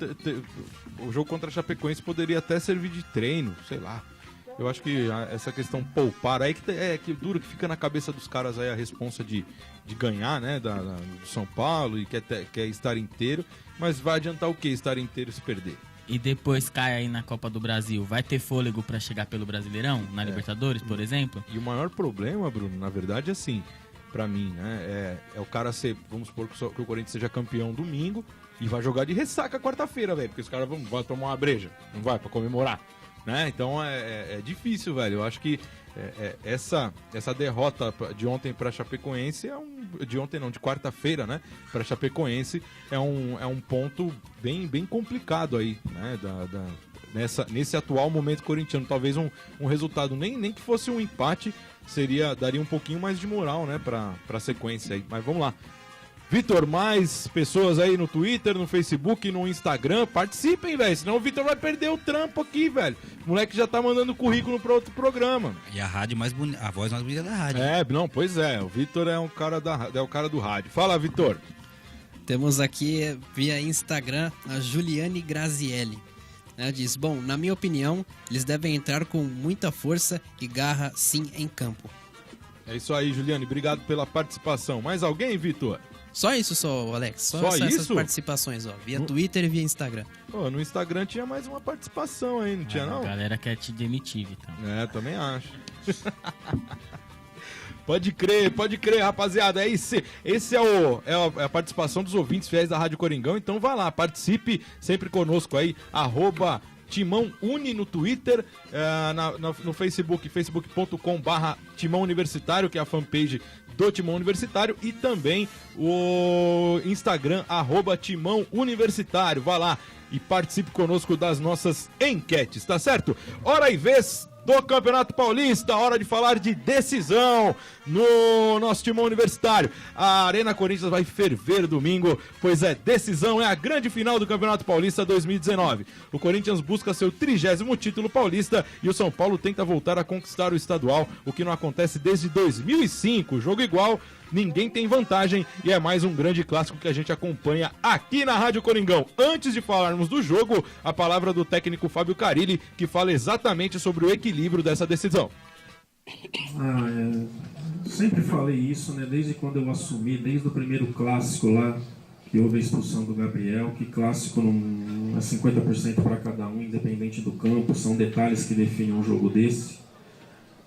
o jogo contra a Chapecoense poderia até servir de treino, sei lá. Eu acho que essa questão poupar aí, que duro que fica na cabeça dos caras aí a responsa de ganhar, né, do São Paulo, e quer estar inteiro. Mas vai adiantar o que estar inteiro se perder? E depois cai aí na Copa do Brasil. Vai ter fôlego pra chegar pelo Brasileirão? Na Libertadores, por exemplo? E o maior problema, Bruno, na verdade, assim, pra mim, né? É o cara ser, vamos supor que o Corinthians seja campeão domingo e vai jogar de ressaca quarta-feira, velho. Porque os caras vão tomar uma breja. Não vai, pra comemorar. Né? Então é difícil, velho. Eu acho que essa derrota de ontem pra Chapecoense de quarta-feira, né, pra Chapecoense é um ponto bem complicado aí, né, nesse atual momento corintiano. Talvez um resultado nem que fosse um empate daria um pouquinho mais de moral, né, pra sequência aí. Mas vamos lá. Vitor, mais pessoas aí no Twitter, no Facebook, no Instagram, participem, velho, senão o Vitor vai perder o trampo aqui, velho. O moleque já tá mandando currículo pra outro programa. E a rádio a voz mais bonita da rádio. Não, pois é, o Vitor é o cara do rádio. Fala, Vitor. Temos aqui via Instagram a Juliane Grazielli. Ela diz: bom, na minha opinião, eles devem entrar com muita força e garra sim em campo. É isso aí, Juliane, obrigado pela participação. Mais alguém, Vitor? Só isso, Alex. Só essas participações, via Twitter e via Instagram. Pô, no Instagram tinha mais uma participação aí, não tinha não? A galera quer te demitir, Vitão. Também acho. Pode crer, rapaziada. Esse é a participação dos ouvintes fiéis da Rádio Coringão. Então vai lá, participe sempre conosco aí, @Timão Uni no Twitter, no Facebook, facebook.com/Timão Universitário, que é a fanpage do Timão Universitário, e também o Instagram, @Timão Universitário. Vá lá e participe conosco das nossas enquetes, tá certo? Hora e vez do Campeonato Paulista, hora de falar de decisão no nosso Timão Universitário. A Arena Corinthians vai ferver domingo, pois decisão, é a grande final do Campeonato Paulista 2019. O Corinthians busca seu 30º título paulista e o São Paulo tenta voltar a conquistar o estadual, o que não acontece desde 2005. Jogo igual, ninguém tem vantagem e é mais um grande clássico que a gente acompanha aqui na Rádio Coringão. Antes de falarmos do jogo, a palavra do técnico Fábio Carilli, que fala exatamente sobre o equilíbrio dessa decisão. Sempre falei isso, né? Desde quando eu assumi, desde o primeiro clássico lá, que houve a expulsão do Gabriel, que clássico não é 50% para cada um, independente do campo, são detalhes que definem um jogo desse.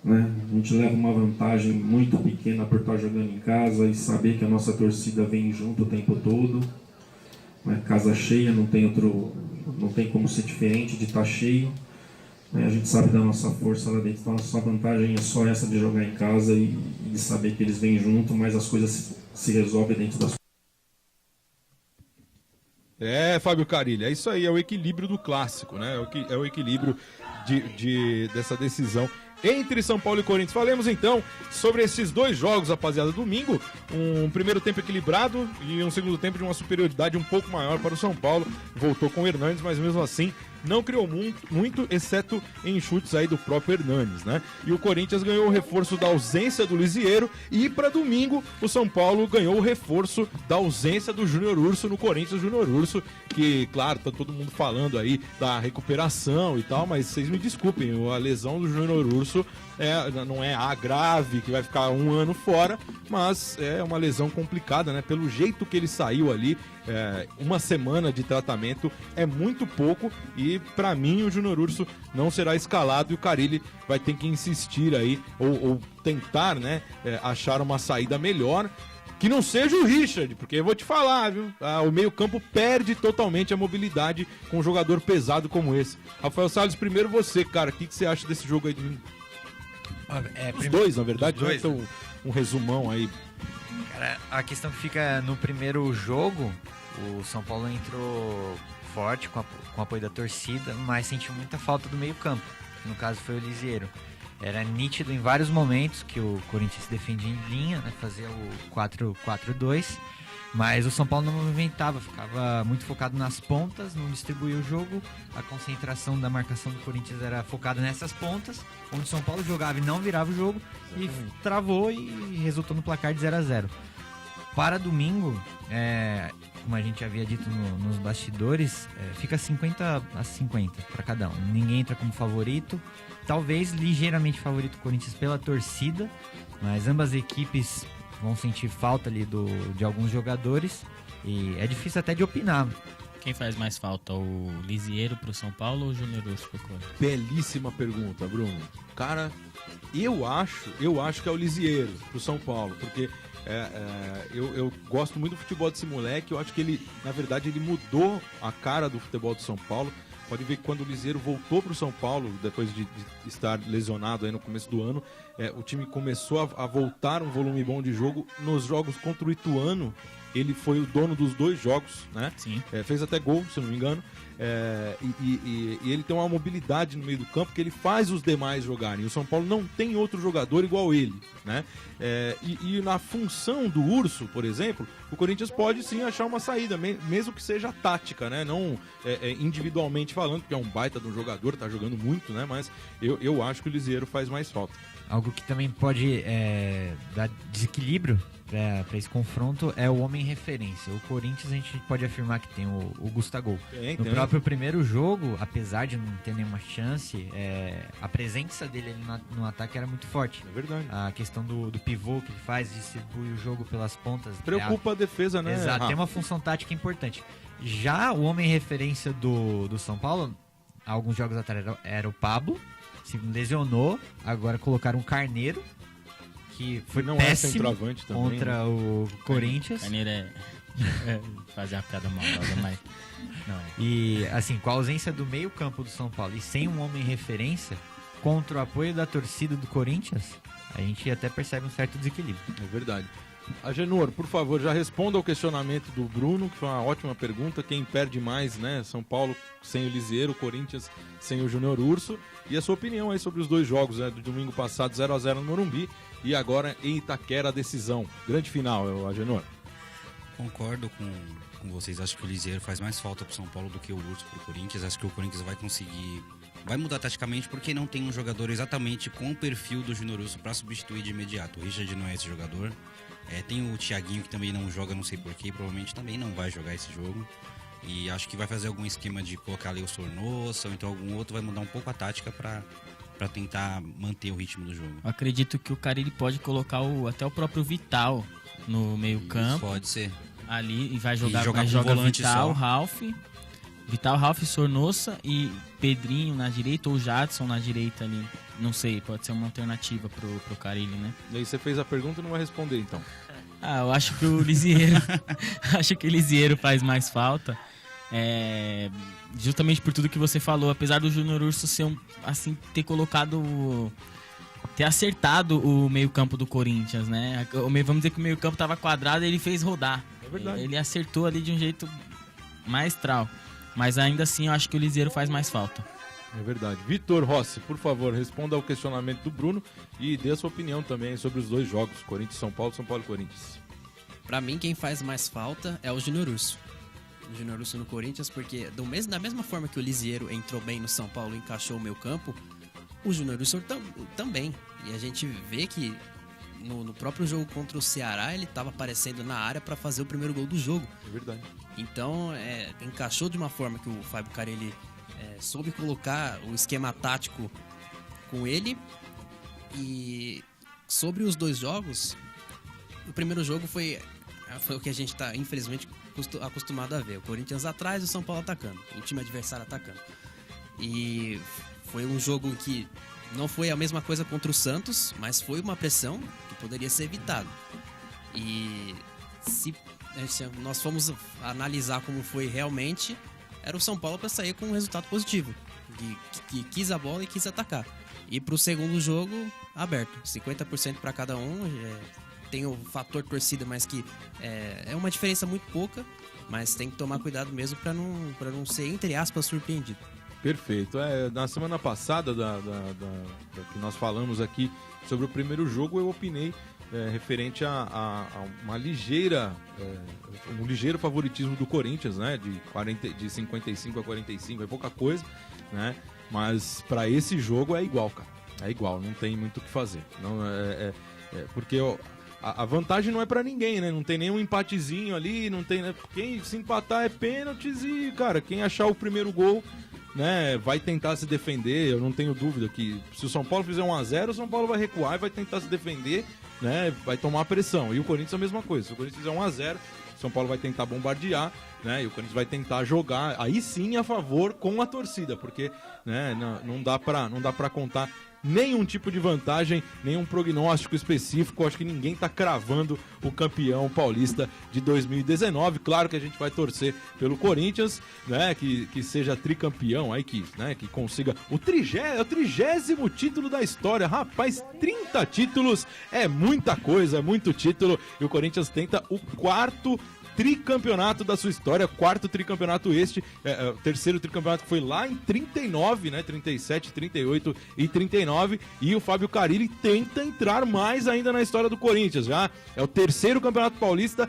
Né? A gente leva uma vantagem muito pequena por estar jogando em casa e saber que a nossa torcida vem junto o tempo todo. Né? Casa cheia, não tem como ser diferente de estar cheio. Né? A gente sabe da nossa força lá dentro, então a nossa vantagem é só essa de jogar em casa e de saber que eles vêm junto, mas as coisas se resolvem dentro das. Fábio Carilli, é isso aí, é o equilíbrio do clássico, né? É o equilíbrio dessa decisão entre São Paulo e Corinthians. Falemos então sobre esses dois jogos, rapaziada. Domingo, um primeiro tempo equilibrado e um segundo tempo de uma superioridade um pouco maior para o São Paulo. Voltou com o Hernandes, mas mesmo assim não criou muito, exceto em chutes aí do próprio Hernanes, né? E o Corinthians ganhou o reforço da ausência do Lisieiro e para domingo o São Paulo ganhou o reforço da ausência do Júnior Urso no Corinthians. Júnior Urso, que, claro, tá todo mundo falando aí da recuperação e tal, mas vocês me desculpem, a lesão do Júnior Urso não é a grave, que vai ficar um ano fora, mas é uma lesão complicada, né? Pelo jeito que ele saiu ali, uma semana de tratamento é muito pouco e para mim o Júnior Urso não será escalado e o Carille vai ter que insistir aí ou tentar, né, achar uma saída melhor que não seja o Richard, porque eu vou te falar, viu? O meio-campo perde totalmente a mobilidade com um jogador pesado como esse. Rafael Salles, primeiro você, cara, o que você acha desse jogo aí de os dois, na verdade, dois, então, um resumão aí. Cara, a questão que fica no primeiro jogo, o São Paulo entrou forte com o apoio da torcida, mas sentiu muita falta do meio-campo, que no caso foi o Lisieiro. Era nítido em vários momentos que o Corinthians se defendia em linha, né, fazia o 4-4-2, mas o São Paulo não movimentava, ficava muito focado nas pontas, não distribuía o jogo, a concentração da marcação do Corinthians era focada nessas pontas, onde o São Paulo jogava e não virava o jogo, e travou e resultou no placar de 0-0. Para domingo, como a gente havia dito nos bastidores, fica 50-50 para cada um. Ninguém entra como favorito, talvez ligeiramente favorito o Corinthians pela torcida, mas ambas as equipes vão sentir falta ali de alguns jogadores e é difícil até de opinar. Quem faz mais falta, o Lisieiro pro São Paulo ou o Júnior Urso pro Corinthians? Belíssima pergunta, Bruno. Cara, eu acho que é o Lisieiro pro São Paulo, porque eu gosto muito do futebol desse moleque. Eu acho que ele, na verdade, ele mudou a cara do futebol do São Paulo. Pode ver que quando o Lisieiro voltou para o São Paulo, depois de estar lesionado aí no começo do ano, o time começou a voltar um volume bom de jogo. Nos jogos contra o Ituano, ele foi o dono dos 2 jogos, né? Sim. Fez até gol, se eu não me engano. E ele tem uma mobilidade no meio do campo que ele faz os demais jogarem. O São Paulo não tem outro jogador igual ele, né? E na função do Urso, por exemplo, o Corinthians pode sim achar uma saída, mesmo que seja tática, né? Não individualmente falando, porque é um baita de um jogador, tá jogando muito, né? Mas eu acho que o Lisieiro faz mais falta. Algo que também pode dar desequilíbrio para esse confronto é o homem referência. O Corinthians a gente pode afirmar que tem o Gustavo. No próprio primeiro jogo, apesar de não ter nenhuma chance, a presença dele ali no ataque era muito forte. É verdade. A questão do pivô que ele faz, distribui o jogo pelas pontas. Preocupa a defesa, né? Exato, tem uma função tática importante. Já o homem referência do São Paulo, alguns jogos atrás era o Pablo, se lesionou, agora colocaram o Carneiro, que foi não péssimo centroavante também, contra né? o Corinthians. Carneiro fazer a piada maldosa, mas não é. E assim, com a ausência do meio campo do São Paulo e sem um homem referência, contra o apoio da torcida do Corinthians, a gente até percebe um certo desequilíbrio. É verdade. Agenor, por favor, já responda ao questionamento do Bruno, que foi uma ótima pergunta. Quem perde mais, né? São Paulo sem o Lisieiro, Corinthians sem o Júnior Urso. E a sua opinião aí sobre os 2 jogos, né? Do domingo passado, 0-0 no Morumbi, e agora em Itaquera a decisão. Grande final, Agenor. Concordo com vocês. Acho que o Lisieiro faz mais falta pro São Paulo do que o Urso pro Corinthians. Acho que o Corinthians vai conseguir... Vai mudar taticamente porque não tem um jogador exatamente com o perfil do Júnior Urso para substituir de imediato. O Richard não é esse jogador. Tem o Thiaguinho que também não joga, não sei porquê, provavelmente também não vai jogar esse jogo. E acho que vai fazer algum esquema de colocar ali o Sornosa, ou então algum outro, vai mudar um pouco a tática para tentar manter o ritmo do jogo. Eu acredito que o Carille pode colocar até o próprio Vital no meio campo. Pode ser. Ali e vai jogar com volante Vital, só. Ralf, Sornosa e Pedrinho na direita ou Jadson na direita ali. Não sei, pode ser uma alternativa pro Carille, né? E aí você fez a pergunta e não vai responder, então. Eu acho que o Lisieiro acho que o Lisieiro faz mais falta. Justamente por tudo que você falou, apesar do Júnior Urso ser ter acertado o meio-campo do Corinthians, né? Vamos dizer que o meio-campo estava quadrado e ele fez rodar. É verdade. Ele acertou ali de um jeito maestral. Mas ainda assim eu acho que o Lisieiro faz mais falta. É verdade. Vitor Rossi, por favor, responda ao questionamento do Bruno e dê a sua opinião também sobre os 2 jogos, Corinthians e São Paulo, São Paulo e Corinthians. Pra mim, quem faz mais falta é o Júnior Urso. Júnior Lúcio no Corinthians, porque da mesma forma que o Lisiero entrou bem no São Paulo e encaixou o meio campo, o Júnior Lúcio também. E a gente vê que no próprio jogo contra o Ceará, ele estava aparecendo na área para fazer o primeiro gol do jogo. É verdade. Então, encaixou de uma forma que o Fábio Carelli soube colocar o esquema tático com ele. E sobre os dois jogos, o primeiro jogo foi o que a gente está, infelizmente, acostumado a ver. O Corinthians atrás e o São Paulo atacando, o time adversário atacando. E foi um jogo que não foi a mesma coisa contra o Santos, mas foi uma pressão que poderia ser evitada. E se nós formos analisar como foi realmente, era o São Paulo para sair com um resultado positivo, que quis a bola e quis atacar. E para o segundo jogo, aberto, 50% para cada um. Tem o fator torcida, mas que é uma diferença muito pouca, mas tem que tomar cuidado mesmo para não ser, entre aspas, surpreendido. Perfeito. Na semana passada, que nós falamos aqui sobre o primeiro jogo, eu opinei referente a um ligeiro favoritismo do Corinthians, né? De 55 a 45, é pouca coisa, né? Mas para esse jogo é igual, cara. É igual, não tem muito o que fazer. Não, porque a vantagem não é para ninguém, né? Não tem nenhum empatezinho ali, não tem, né? Quem se empatar é pênaltis e, cara, quem achar o primeiro gol, né, vai tentar se defender. Eu não tenho dúvida que se o São Paulo fizer 1-0, o São Paulo vai recuar e vai tentar se defender, né? Vai tomar pressão. E o Corinthians é a mesma coisa. Se o Corinthians fizer 1-0, o São Paulo vai tentar bombardear, né? E o Corinthians vai tentar jogar aí sim a favor com a torcida, porque, né, não dá para contar nenhum tipo de vantagem, nenhum prognóstico específico. Acho que ninguém tá cravando o campeão paulista de 2019. Claro que a gente vai torcer pelo Corinthians, né, que seja tricampeão aí, que consiga o 30º título da história. Rapaz, 30 títulos é muita coisa, é muito título, e o Corinthians tenta o quarto tricampeonato da sua história, quarto tricampeonato o terceiro tricampeonato que foi lá em 39, né, 37, 38 e 39, e o Fábio Carille tenta entrar mais ainda na história do Corinthians. Já é o terceiro campeonato paulista,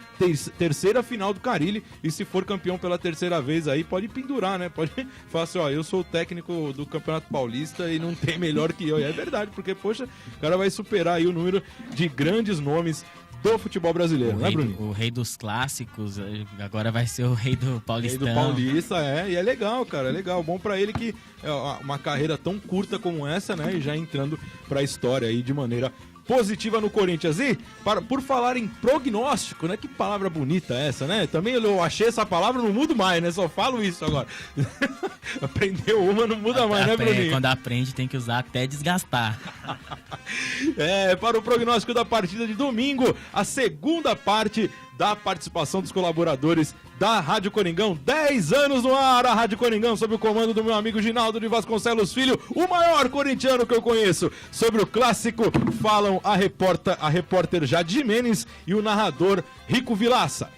terceira final do Carille, e se for campeão pela terceira vez aí, pode pendurar, né, pode falar assim, ó, eu sou o técnico do campeonato paulista e não tem melhor que eu. E é verdade, porque, poxa, o cara vai superar aí o número de grandes nomes do futebol brasileiro, né, Bruninho? O rei dos clássicos, agora vai ser o rei do Paulistão. Rei do Paulista, e é legal, cara, é legal. Bom pra ele que é uma carreira tão curta como essa, né, e já entrando pra história aí de maneira positiva no Corinthians. E, por falar em prognóstico, né, que palavra bonita essa, né? Também eu achei essa palavra, não mudo mais, né? Só falo isso agora. Aprendeu uma, não muda mais, né, Bruninho? Quando aprende tem que usar até desgastar. Para o prognóstico da partida de domingo, a segunda parte da participação dos colaboradores da Rádio Coringão. 10 anos no ar, a Rádio Coringão, sob o comando do meu amigo Ginaldo de Vasconcelos Filho, o maior corintiano que eu conheço. Sobre o clássico, falam a repórter Jade Jimenez e o narrador Rico Vilaça.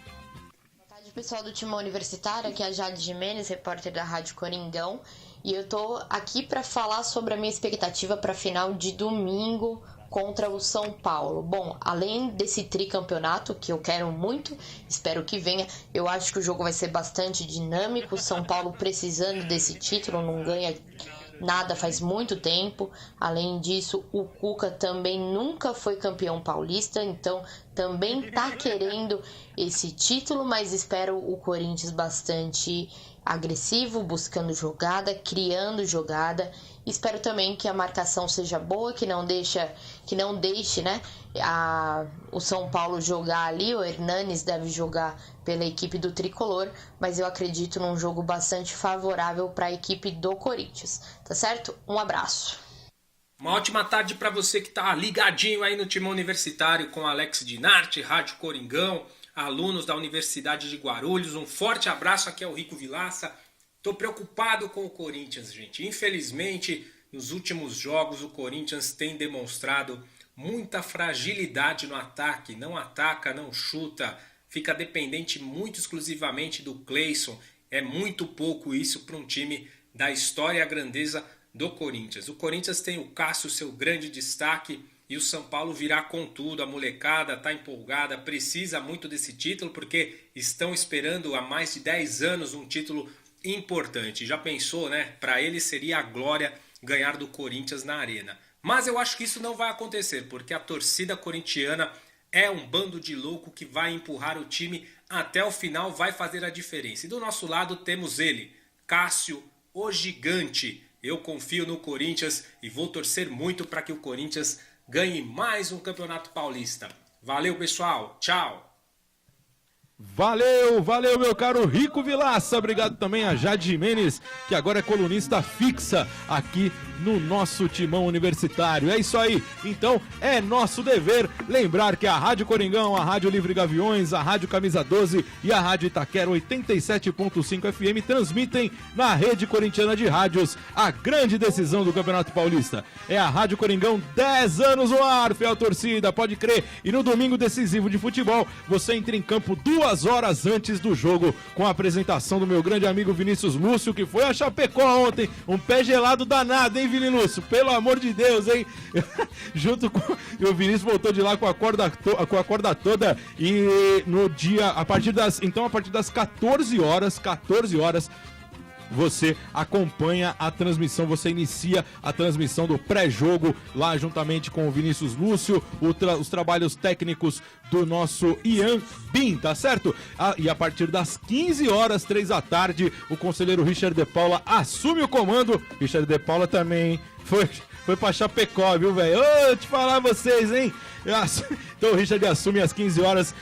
Boa tarde, pessoal do Timão Universitário, aqui é a Jade Jimenez, repórter da Rádio Coringão, e eu tô aqui para falar sobre a minha expectativa para a final de domingo contra o São Paulo. Bom, além desse tricampeonato, que eu quero muito, espero que venha, eu acho que o jogo vai ser bastante dinâmico. O São Paulo precisando desse título, não ganha nada faz muito tempo. Além disso, o Cuca também nunca foi campeão paulista, então também tá querendo esse título, mas espero o Corinthians bastante agressivo, buscando jogada, criando jogada. Espero também que a marcação seja boa, que não deixe, né, o São Paulo jogar ali. O Hernanes deve jogar pela equipe do Tricolor, mas eu acredito num jogo bastante favorável para a equipe do Corinthians, tá certo? Um abraço. Uma ótima tarde para você que tá ligadinho aí no Timão Universitário com Alex Dinarte, Rádio Coringão, alunos da Universidade de Guarulhos. Um forte abraço, aqui é o Rico Vilaça. Tô preocupado com o Corinthians, gente. Infelizmente, nos últimos jogos, o Corinthians tem demonstrado muita fragilidade no ataque. Não ataca, não chuta. Fica dependente muito exclusivamente do Cleison. É muito pouco isso para um time da história e a grandeza do Corinthians. O Corinthians tem o Cássio, seu grande destaque. e o São Paulo virá com tudo. A molecada está empolgada, precisa muito desse título, porque estão esperando há mais de 10 anos um título importante. Já pensou, né? Para ele seria a glória ganhar do Corinthians na Arena. Mas eu acho que isso não vai acontecer, porque a torcida corintiana é um bando de louco que vai empurrar o time até o final, vai fazer a diferença. E do nosso lado temos ele, Cássio, o gigante. Eu confio no Corinthians e vou torcer muito para que o Corinthians ganhe mais um Campeonato Paulista. Valeu, pessoal. Tchau. Valeu, valeu, meu caro Rico Vilaça. Obrigado também a Jade Jimenez, que agora é colunista fixa aqui no nosso Timão Universitário. É isso aí. Então, é nosso dever lembrar que a Rádio Coringão, a Rádio Livre Gaviões, a Rádio Camisa 12 e a Rádio Itaquera 87.5 FM transmitem na rede corintiana de rádios a grande decisão do Campeonato Paulista. É a Rádio Coringão, 10 anos no ar, fiel torcida, pode crer. E no domingo decisivo de futebol, você entra em campo 2 horas antes do jogo, com a apresentação do meu grande amigo Vinícius Lúcio, que foi a Chapecó ontem. Um pé gelado danado, hein, Vini Lúcio? Pelo amor de Deus, hein? Junto com... E o Vinícius voltou de lá com a corda toda. E no dia, a partir das 14 horas, você acompanha a transmissão, você inicia a transmissão do pré-jogo lá juntamente com o Vinícius Lúcio, os trabalhos técnicos do nosso Ian Bin, tá certo? E a partir das 15 horas, 3 da tarde, o conselheiro Richard de Paula assume o comando. Richard de Paula também foi pra Chapecó, viu, velho? Ô, te falar vocês, hein? Então o Richard assume às 15 horas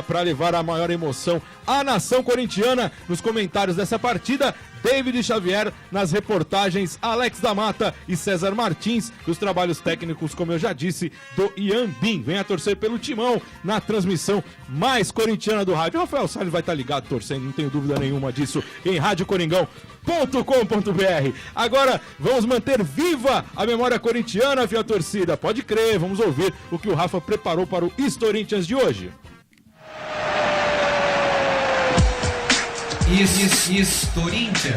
para levar a maior emoção à nação corintiana. Nos comentários dessa partida, David Xavier, nas reportagens Alex da Mata e César Martins, os trabalhos técnicos, como eu já disse, do Ian Bin. Venha torcer pelo Timão na transmissão mais corintiana do rádio. O Rafael Salles vai estar ligado torcendo, não tenho dúvida nenhuma disso, em radiocoringão.com.br. Agora vamos manter viva a memória corintiana, fiel torcida. Pode crer, vamos ouvir o que o Rafa preparou para o Historintians de hoje. Historintians.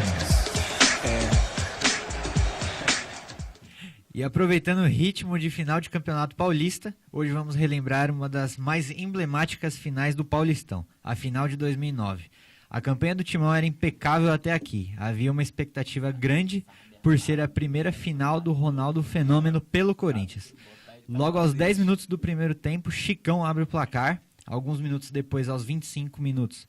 E aproveitando o ritmo de final de Campeonato Paulista, hoje vamos relembrar uma das mais emblemáticas finais do Paulistão, a final de 2009. A campanha do Timão era impecável até aqui. Havia uma expectativa grande por ser a primeira final do Ronaldo Fenômeno pelo Corinthians. Logo aos 10 minutos do primeiro tempo, Chicão abre o placar. Alguns minutos depois, aos 25 minutos,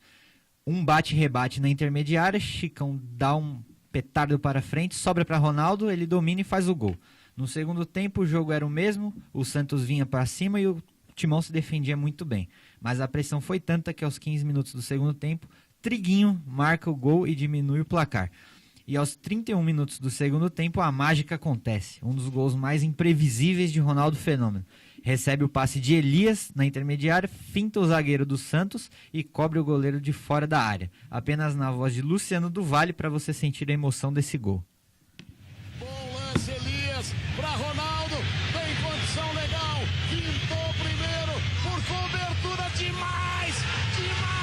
um bate-rebate na intermediária. Chicão dá um petardo para frente, sobra para Ronaldo, ele domina e faz o gol. No segundo tempo, o jogo era o mesmo, o Santos vinha para cima e o Timão se defendia muito bem. Mas a pressão foi tanta que aos 15 minutos do segundo tempo, Triguinho marca o gol e diminui o placar. E aos 31 minutos do segundo tempo, a mágica acontece. Um dos gols mais imprevisíveis de Ronaldo Fenômeno. Recebe o passe de Elias na intermediária, finta o zagueiro do Santos e cobre o goleiro de fora da área. Apenas na voz de Luciano do Vale para você sentir a emoção desse gol. Bom lance, Elias, para Ronaldo, tem condição legal, pintou primeiro, por cobertura demais, demais,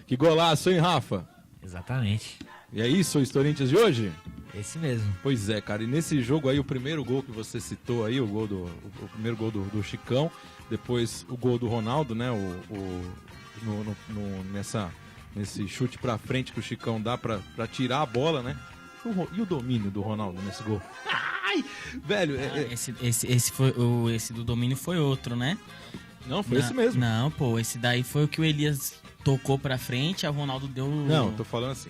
Que golaço, hein, Rafa? Exatamente. E é isso o Historintians de hoje? Esse mesmo. Pois é, cara. E nesse jogo aí, o primeiro gol que você citou aí, o primeiro gol do Chicão, depois o gol do Ronaldo, né? Nesse chute pra frente que o Chicão dá pra tirar a bola, né? E o domínio do Ronaldo nesse gol? Ai! Velho, Esse do domínio foi outro, né? Não, foi esse mesmo. Não, pô, esse daí foi o que o Elias tocou pra frente, a Ronaldo deu... Não, tô falando assim,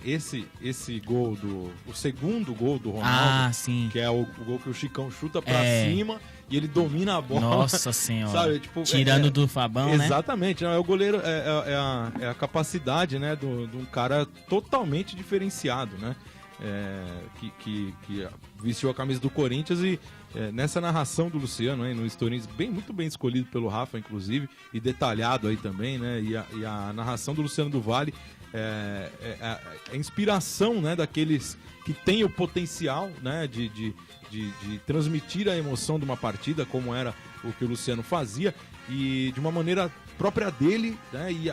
esse gol o segundo gol do Ronaldo, sim. Que é o gol que o Chicão chuta pra cima e ele domina a bola. Nossa senhora. Sabe, tipo, tirando do Fabão, né? Exatamente, é o goleiro, é a capacidade, né, de um cara totalmente diferenciado, né? Que vestiu a camisa do Corinthians e nessa narração do Luciano, no Stories, muito bem escolhido pelo Rafa, inclusive, e detalhado aí também, né? E a narração do Luciano do Vale é a inspiração, né, daqueles que têm o potencial, né, de transmitir a emoção de uma partida, como era o que o Luciano fazia, e de uma maneira própria dele, né? E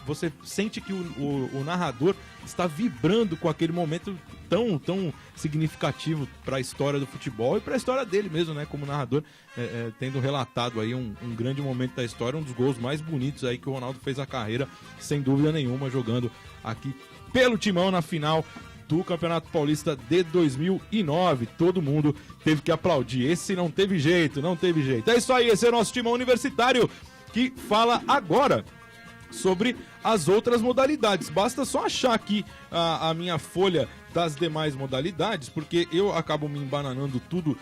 você sente que o narrador está vibrando com aquele momento tão significativo para a história do futebol e para a história dele mesmo, né? Como narrador, tendo relatado aí um grande momento da história, um dos gols mais bonitos aí que o Ronaldo fez na carreira, sem dúvida nenhuma, jogando aqui pelo Timão na final do Campeonato Paulista de 2009. Todo mundo teve que aplaudir. Esse não teve jeito. É isso aí, esse é o nosso Timão Universitário, que fala agora sobre as outras modalidades. Basta só achar aqui a minha folha das demais modalidades, porque eu acabo me embananando todo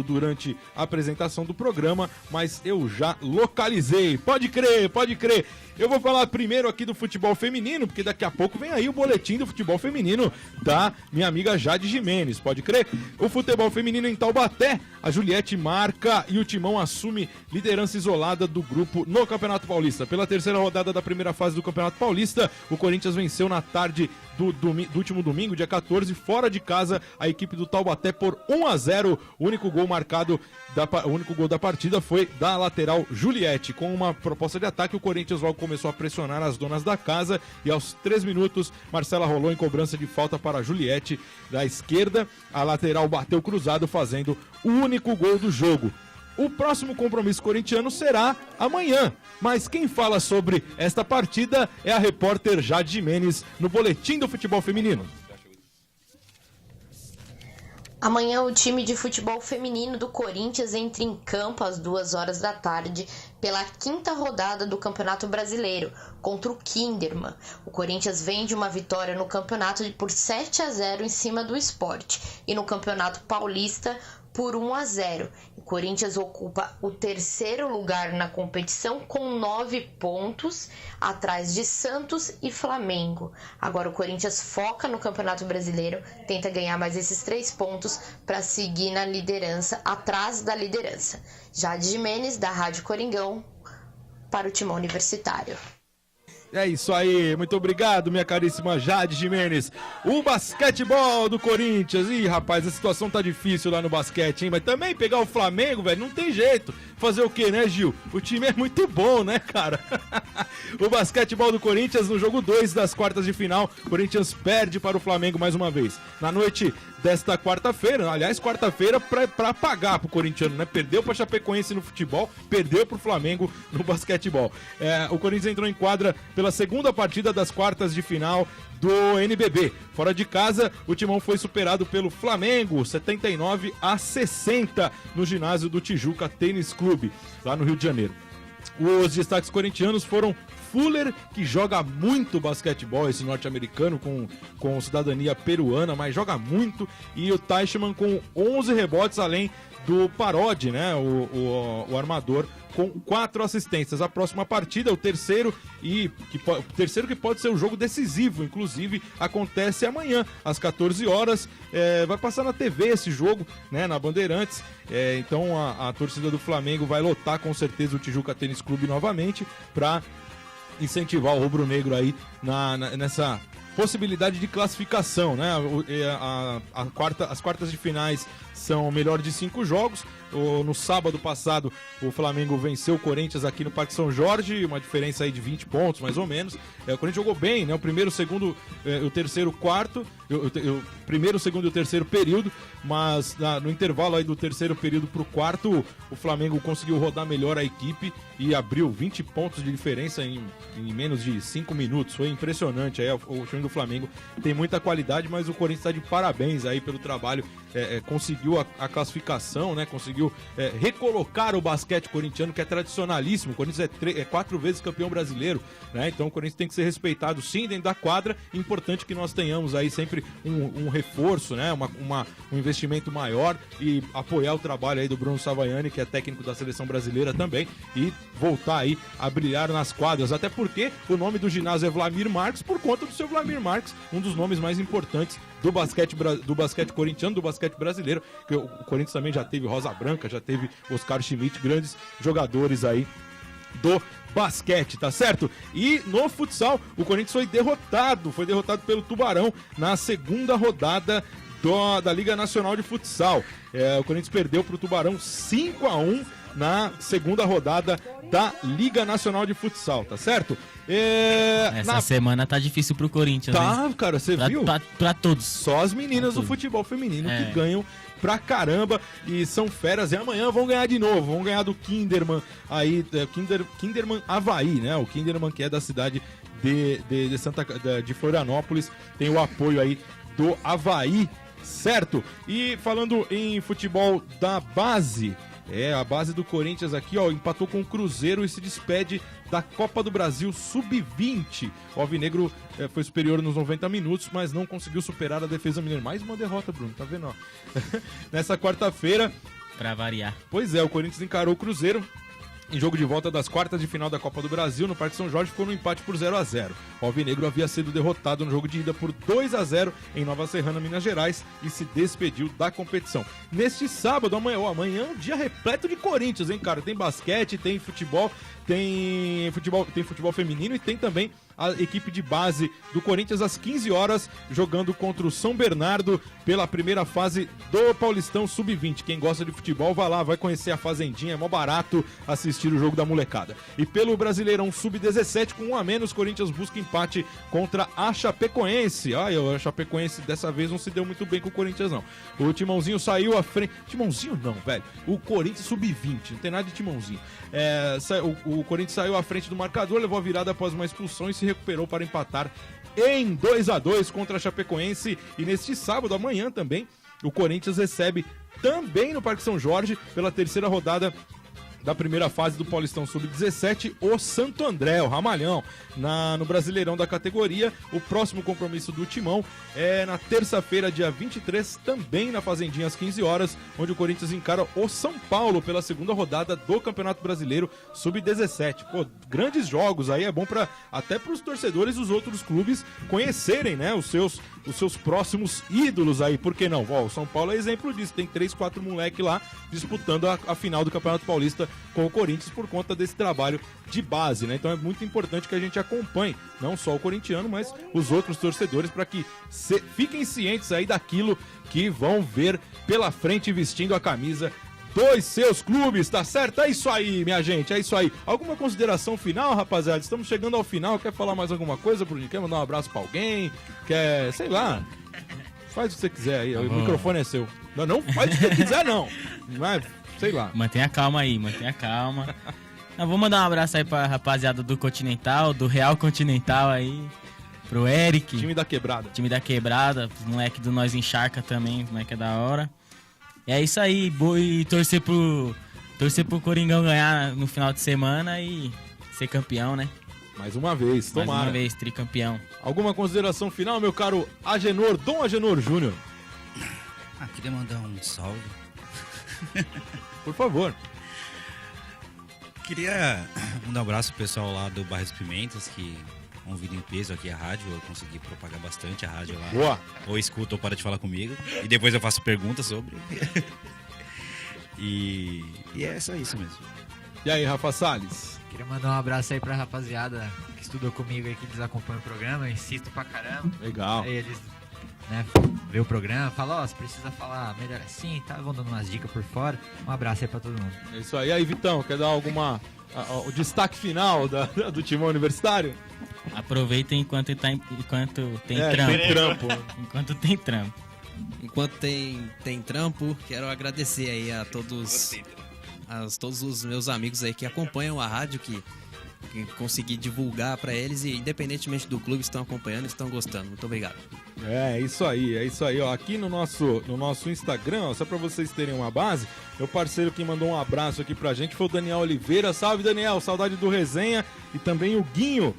durante a apresentação do programa, mas eu já localizei. Pode crer. Eu vou falar primeiro aqui do futebol feminino, porque daqui a pouco vem aí o boletim do futebol feminino da minha amiga Jade Jimenez, pode crer? O futebol feminino em Taubaté, a Juliette marca e o Timão assume liderança isolada do grupo no Campeonato Paulista. Pela terceira rodada da primeira fase do Campeonato Paulista, o Corinthians venceu na tarde do último domingo, dia 14, fora de casa, a equipe do Taubaté por 1-0. O único gol da partida foi da lateral Juliette. Com uma proposta de ataque, o Corinthians logo começou a pressionar as donas da casa e aos 3 minutos, Marcela rolou em cobrança de falta para a Juliette da esquerda. A lateral bateu cruzado, fazendo o único gol do jogo. O próximo compromisso corintiano será amanhã, mas quem fala sobre esta partida é a repórter Jade Jimenez no Boletim do Futebol Feminino. Amanhã o time de futebol feminino do Corinthians entra em campo às 2h da tarde pela 5ª rodada do Campeonato Brasileiro contra o Kinderman. O Corinthians vem de uma vitória no campeonato por 7-0 em cima do Sport e no Campeonato Paulista por 1-0. O Corinthians ocupa o 3º lugar na competição com 9 pontos, atrás de Santos e Flamengo. Agora o Corinthians foca no Campeonato Brasileiro, tenta ganhar mais esses 3 pontos para seguir na liderança, atrás da liderança. Jade Jimenez, da Rádio Coringão, para o Timão Universitário. É isso aí, muito obrigado, minha caríssima Jade Jimenez. O basquetebol do Corinthians. Ih, rapaz, a situação tá difícil lá no basquete, hein? Mas também pegar o Flamengo, velho, não tem jeito. Fazer o quê, né, Gil? O time é muito bom, né, cara? O basquetebol do Corinthians no jogo 2 das quartas de final. O Corinthians perde para o Flamengo mais uma vez. Na noite desta quarta-feira, aliás, quarta-feira pra pagar pro corintiano, né? Perdeu pra Chapecoense no futebol, perdeu pro Flamengo no basquetebol. O Corinthians entrou em quadra pela segunda partida das quartas de final do NBB. Fora de casa, o Timão foi superado pelo Flamengo, 79-60, no ginásio do Tijuca Tênis Clube, lá no Rio de Janeiro. Os destaques corintianos foram Fuller, que joga muito basquetebol, esse norte-americano com cidadania peruana, mas joga muito, e o Teichmann com 11 rebotes, além do Parodi, né, o armador, com 4 assistências. A próxima partida, o terceiro que pode ser um jogo decisivo, inclusive, acontece amanhã, às 14 horas. Vai passar na TV esse jogo, né, na Bandeirantes. Então a torcida do Flamengo vai lotar com certeza o Tijuca Tênis Clube novamente para incentivar o rubro-negro aí nessa possibilidade de classificação, né? As quartas de finais são melhor de 5 jogos. No sábado passado, o Flamengo venceu o Corinthians aqui no Parque São Jorge, uma diferença aí de 20 pontos, mais ou menos. O Corinthians jogou bem, né? O primeiro, o segundo, o terceiro, o quarto. primeiro, segundo e o terceiro período, mas no intervalo aí do terceiro período pro quarto, o Flamengo conseguiu rodar melhor a equipe e abriu 20 pontos de diferença em menos de 5 minutos. Foi impressionante aí, o time do Flamengo tem muita qualidade, mas o Corinthians está de parabéns aí pelo trabalho, conseguiu a classificação, né? Conseguiu recolocar o basquete corintiano, que é tradicionalíssimo. O Corinthians é 4 vezes campeão brasileiro, né? Então o Corinthians tem que ser respeitado sim dentro da quadra. Importante que nós tenhamos aí sempre um reforço, né? Um investimento maior e apoiar o trabalho aí do Bruno Savaiani, que é técnico da seleção brasileira também, e voltar aí a brilhar nas quadras, até porque o nome do ginásio é Vlamir Marques por conta do seu Vlamir Marques, um dos nomes mais importantes do basquete corintiano, do basquete brasileiro, que o Corinthians também já teve Rosa Branca, já teve Oscar Schmidt, grandes jogadores aí do basquete, tá certo? E no futsal, o Corinthians foi derrotado pelo Tubarão na segunda rodada da Liga Nacional de Futsal. O Corinthians perdeu pro Tubarão 5-1 na segunda rodada da Liga Nacional de Futsal, tá certo? Essa semana tá difícil pro Corinthians, tá, né? Cara, você viu? Pra todos. Só as meninas do futebol feminino que ganham pra caramba e são feras. E amanhã vão ganhar de novo, vão ganhar do Kinderman aí, Kinderman Avaí, né? O Kinderman, que é da cidade de Florianópolis, tem o apoio aí do Avaí, certo? E falando em futebol da base, a base do Corinthians aqui, ó, empatou com o Cruzeiro e se despede da Copa do Brasil Sub-20. O Alvinegro foi superior nos 90 minutos, mas não conseguiu superar a defesa mineira. Mais uma derrota, Bruno, tá vendo? Ó? Nessa quarta-feira... Pra variar. Pois é, o Corinthians encarou o Cruzeiro em jogo de volta das quartas de final da Copa do Brasil, no Parque São Jorge, ficou no empate por 0-0. O Alvinegro havia sido derrotado no jogo de ida por 2-0 em Nova Serrana, Minas Gerais, e se despediu da competição. Neste sábado, amanhã é um dia repleto de Corinthians, hein, cara? Tem basquete, tem futebol feminino e tem também a equipe de base do Corinthians às 15 horas, jogando contra o São Bernardo pela primeira fase do Paulistão Sub-20. Quem gosta de futebol, vai lá, vai conhecer a Fazendinha, é mó barato assistir o jogo da molecada. E pelo Brasileirão Sub-17, com 1 a menos, Corinthians busca empate contra a Chapecoense. A Chapecoense dessa vez não se deu muito bem com o Corinthians, não. O Timãozinho saiu à frente... Timãozinho não, velho. O Corinthians Sub-20, não tem nada de Timãozinho. O Corinthians saiu à frente do marcador, levou a virada após uma expulsão e se recuperou para empatar em 2-2 contra a Chapecoense. E neste sábado, amanhã também, o Corinthians recebe também no Parque São Jorge, pela terceira rodada da primeira fase do Paulistão Sub-17, o Santo André, o Ramalhão, no Brasileirão da categoria. O próximo compromisso do Timão é na terça-feira, dia 23, também na Fazendinha, às 15 horas, onde o Corinthians encara o São Paulo pela segunda rodada do Campeonato Brasileiro Sub-17. Pô, grandes jogos aí, é bom até para os torcedores dos outros clubes conhecerem, né, os seus próximos ídolos aí, por que não? O São Paulo é exemplo disso, tem 3, 4 moleques lá disputando a final do Campeonato Paulista com o Corinthians por conta desse trabalho de base, né? Então é muito importante que a gente acompanhe, não só o corintiano, mas os outros torcedores, para que fiquem cientes aí daquilo que vão ver pela frente vestindo a camisa dos seus clubes, tá certo? É isso aí, minha gente, é isso aí. Alguma consideração final, rapaziada? Estamos chegando ao final, quer falar mais alguma coisa, Bruno? Quer mandar um abraço pra alguém? Quer, sei lá, faz o que você quiser aí, o microfone é seu. Não faz o que você quiser, não. Mas, sei lá. Mantenha calma aí, mantenha calma. Vou mandar um abraço aí pra rapaziada do Continental, do Real Continental aí, pro Eric. Time da Quebrada. Time da Quebrada, moleque do Nós Encharca também, moleque é da hora. É isso aí, e torcer pro Coringão ganhar no final de semana e ser campeão, né? Mais uma vez, tomara. Mais uma vez, tricampeão. Alguma consideração final, meu caro Agenor, Dom Agenor Júnior? Queria mandar um salve. Por favor. Queria mandar um abraço pro pessoal lá do Bairro dos Pimentas, que convida em peso aqui a rádio. Eu consegui propagar bastante a rádio lá. Boa. Ou escuta ou para de falar comigo. E depois eu faço perguntas sobre. E é só isso mesmo. E aí, Rafa Salles? Queria mandar um abraço aí pra rapaziada que estudou comigo aí, que eles acompanham o programa. Eu insisto pra caramba. Legal. Aí eles, né, vê o programa, falam, você precisa falar melhor assim, tá? Vão dando umas dicas por fora. Um abraço aí pra todo mundo. É isso aí. E aí, Vitão, quer dar o destaque final do Timão Universitário? Aproveitem enquanto tem trampo. Tem trampo. Enquanto tem trampo. Enquanto tem trampo, quero agradecer aí a todos os meus amigos aí que acompanham a rádio, que consegui divulgar para eles e independentemente do clube estão acompanhando, estão gostando. Muito obrigado. É isso aí, ó. Aqui no nosso Instagram, ó, só pra vocês terem uma base, meu parceiro que mandou um abraço aqui pra gente foi o Daniel Oliveira. Salve, Daniel, saudade do resenha. E também o Guinho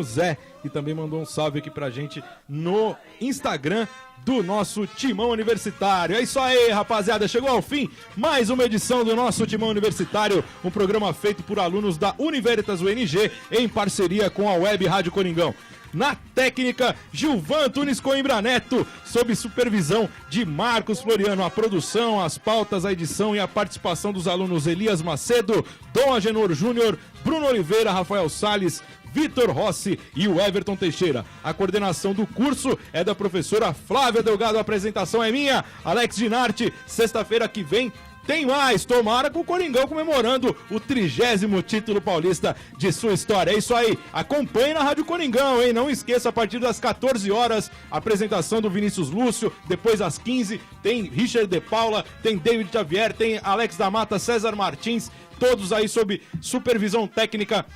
Zé, que também mandou um salve aqui pra gente no Instagram do nosso Timão Universitário. É isso aí, rapaziada, chegou ao fim mais uma edição do nosso Timão Universitário, um programa feito por alunos da Univeritas UNG em parceria com a Web Rádio Coringão. Na técnica, Gilvan Tunes Coimbra Neto, sob supervisão de Marcos Floriano. A produção, as pautas, a edição e a participação dos alunos Elias Macedo, Dom Agenor Júnior, Bruno Oliveira, Rafael Salles, Vitor Rossi e o Everton Teixeira. A coordenação do curso é da professora Flávia Delgado, a apresentação é minha, Alex Dinarte. Sexta-feira que vem tem mais, tomara com o Coringão comemorando o 30º título paulista de sua história. É isso aí, acompanhe na Rádio Coringão, hein? Não esqueça, a partir das 14 horas, a apresentação do Vinícius Lúcio, depois às 15 tem Richard de Paula, tem David Xavier, tem Alex da Mata, César Martins, todos aí sob supervisão técnica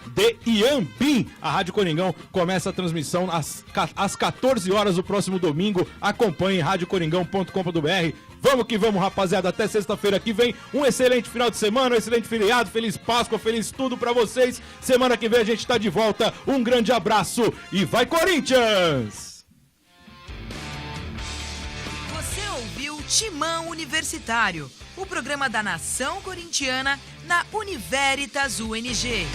de Ian Bin. A Rádio Coringão começa a transmissão às 14 horas do próximo domingo. Acompanhe radiocoringão.com.br. Vamos que vamos, rapaziada, até sexta-feira que vem. Um excelente final de semana, um excelente feriado, feliz Páscoa, feliz tudo pra vocês. Semana que vem a gente tá de volta. Um grande abraço e vai Corinthians! Você ouviu Timão Universitário, o programa da nação corintiana na Univeritas UNG.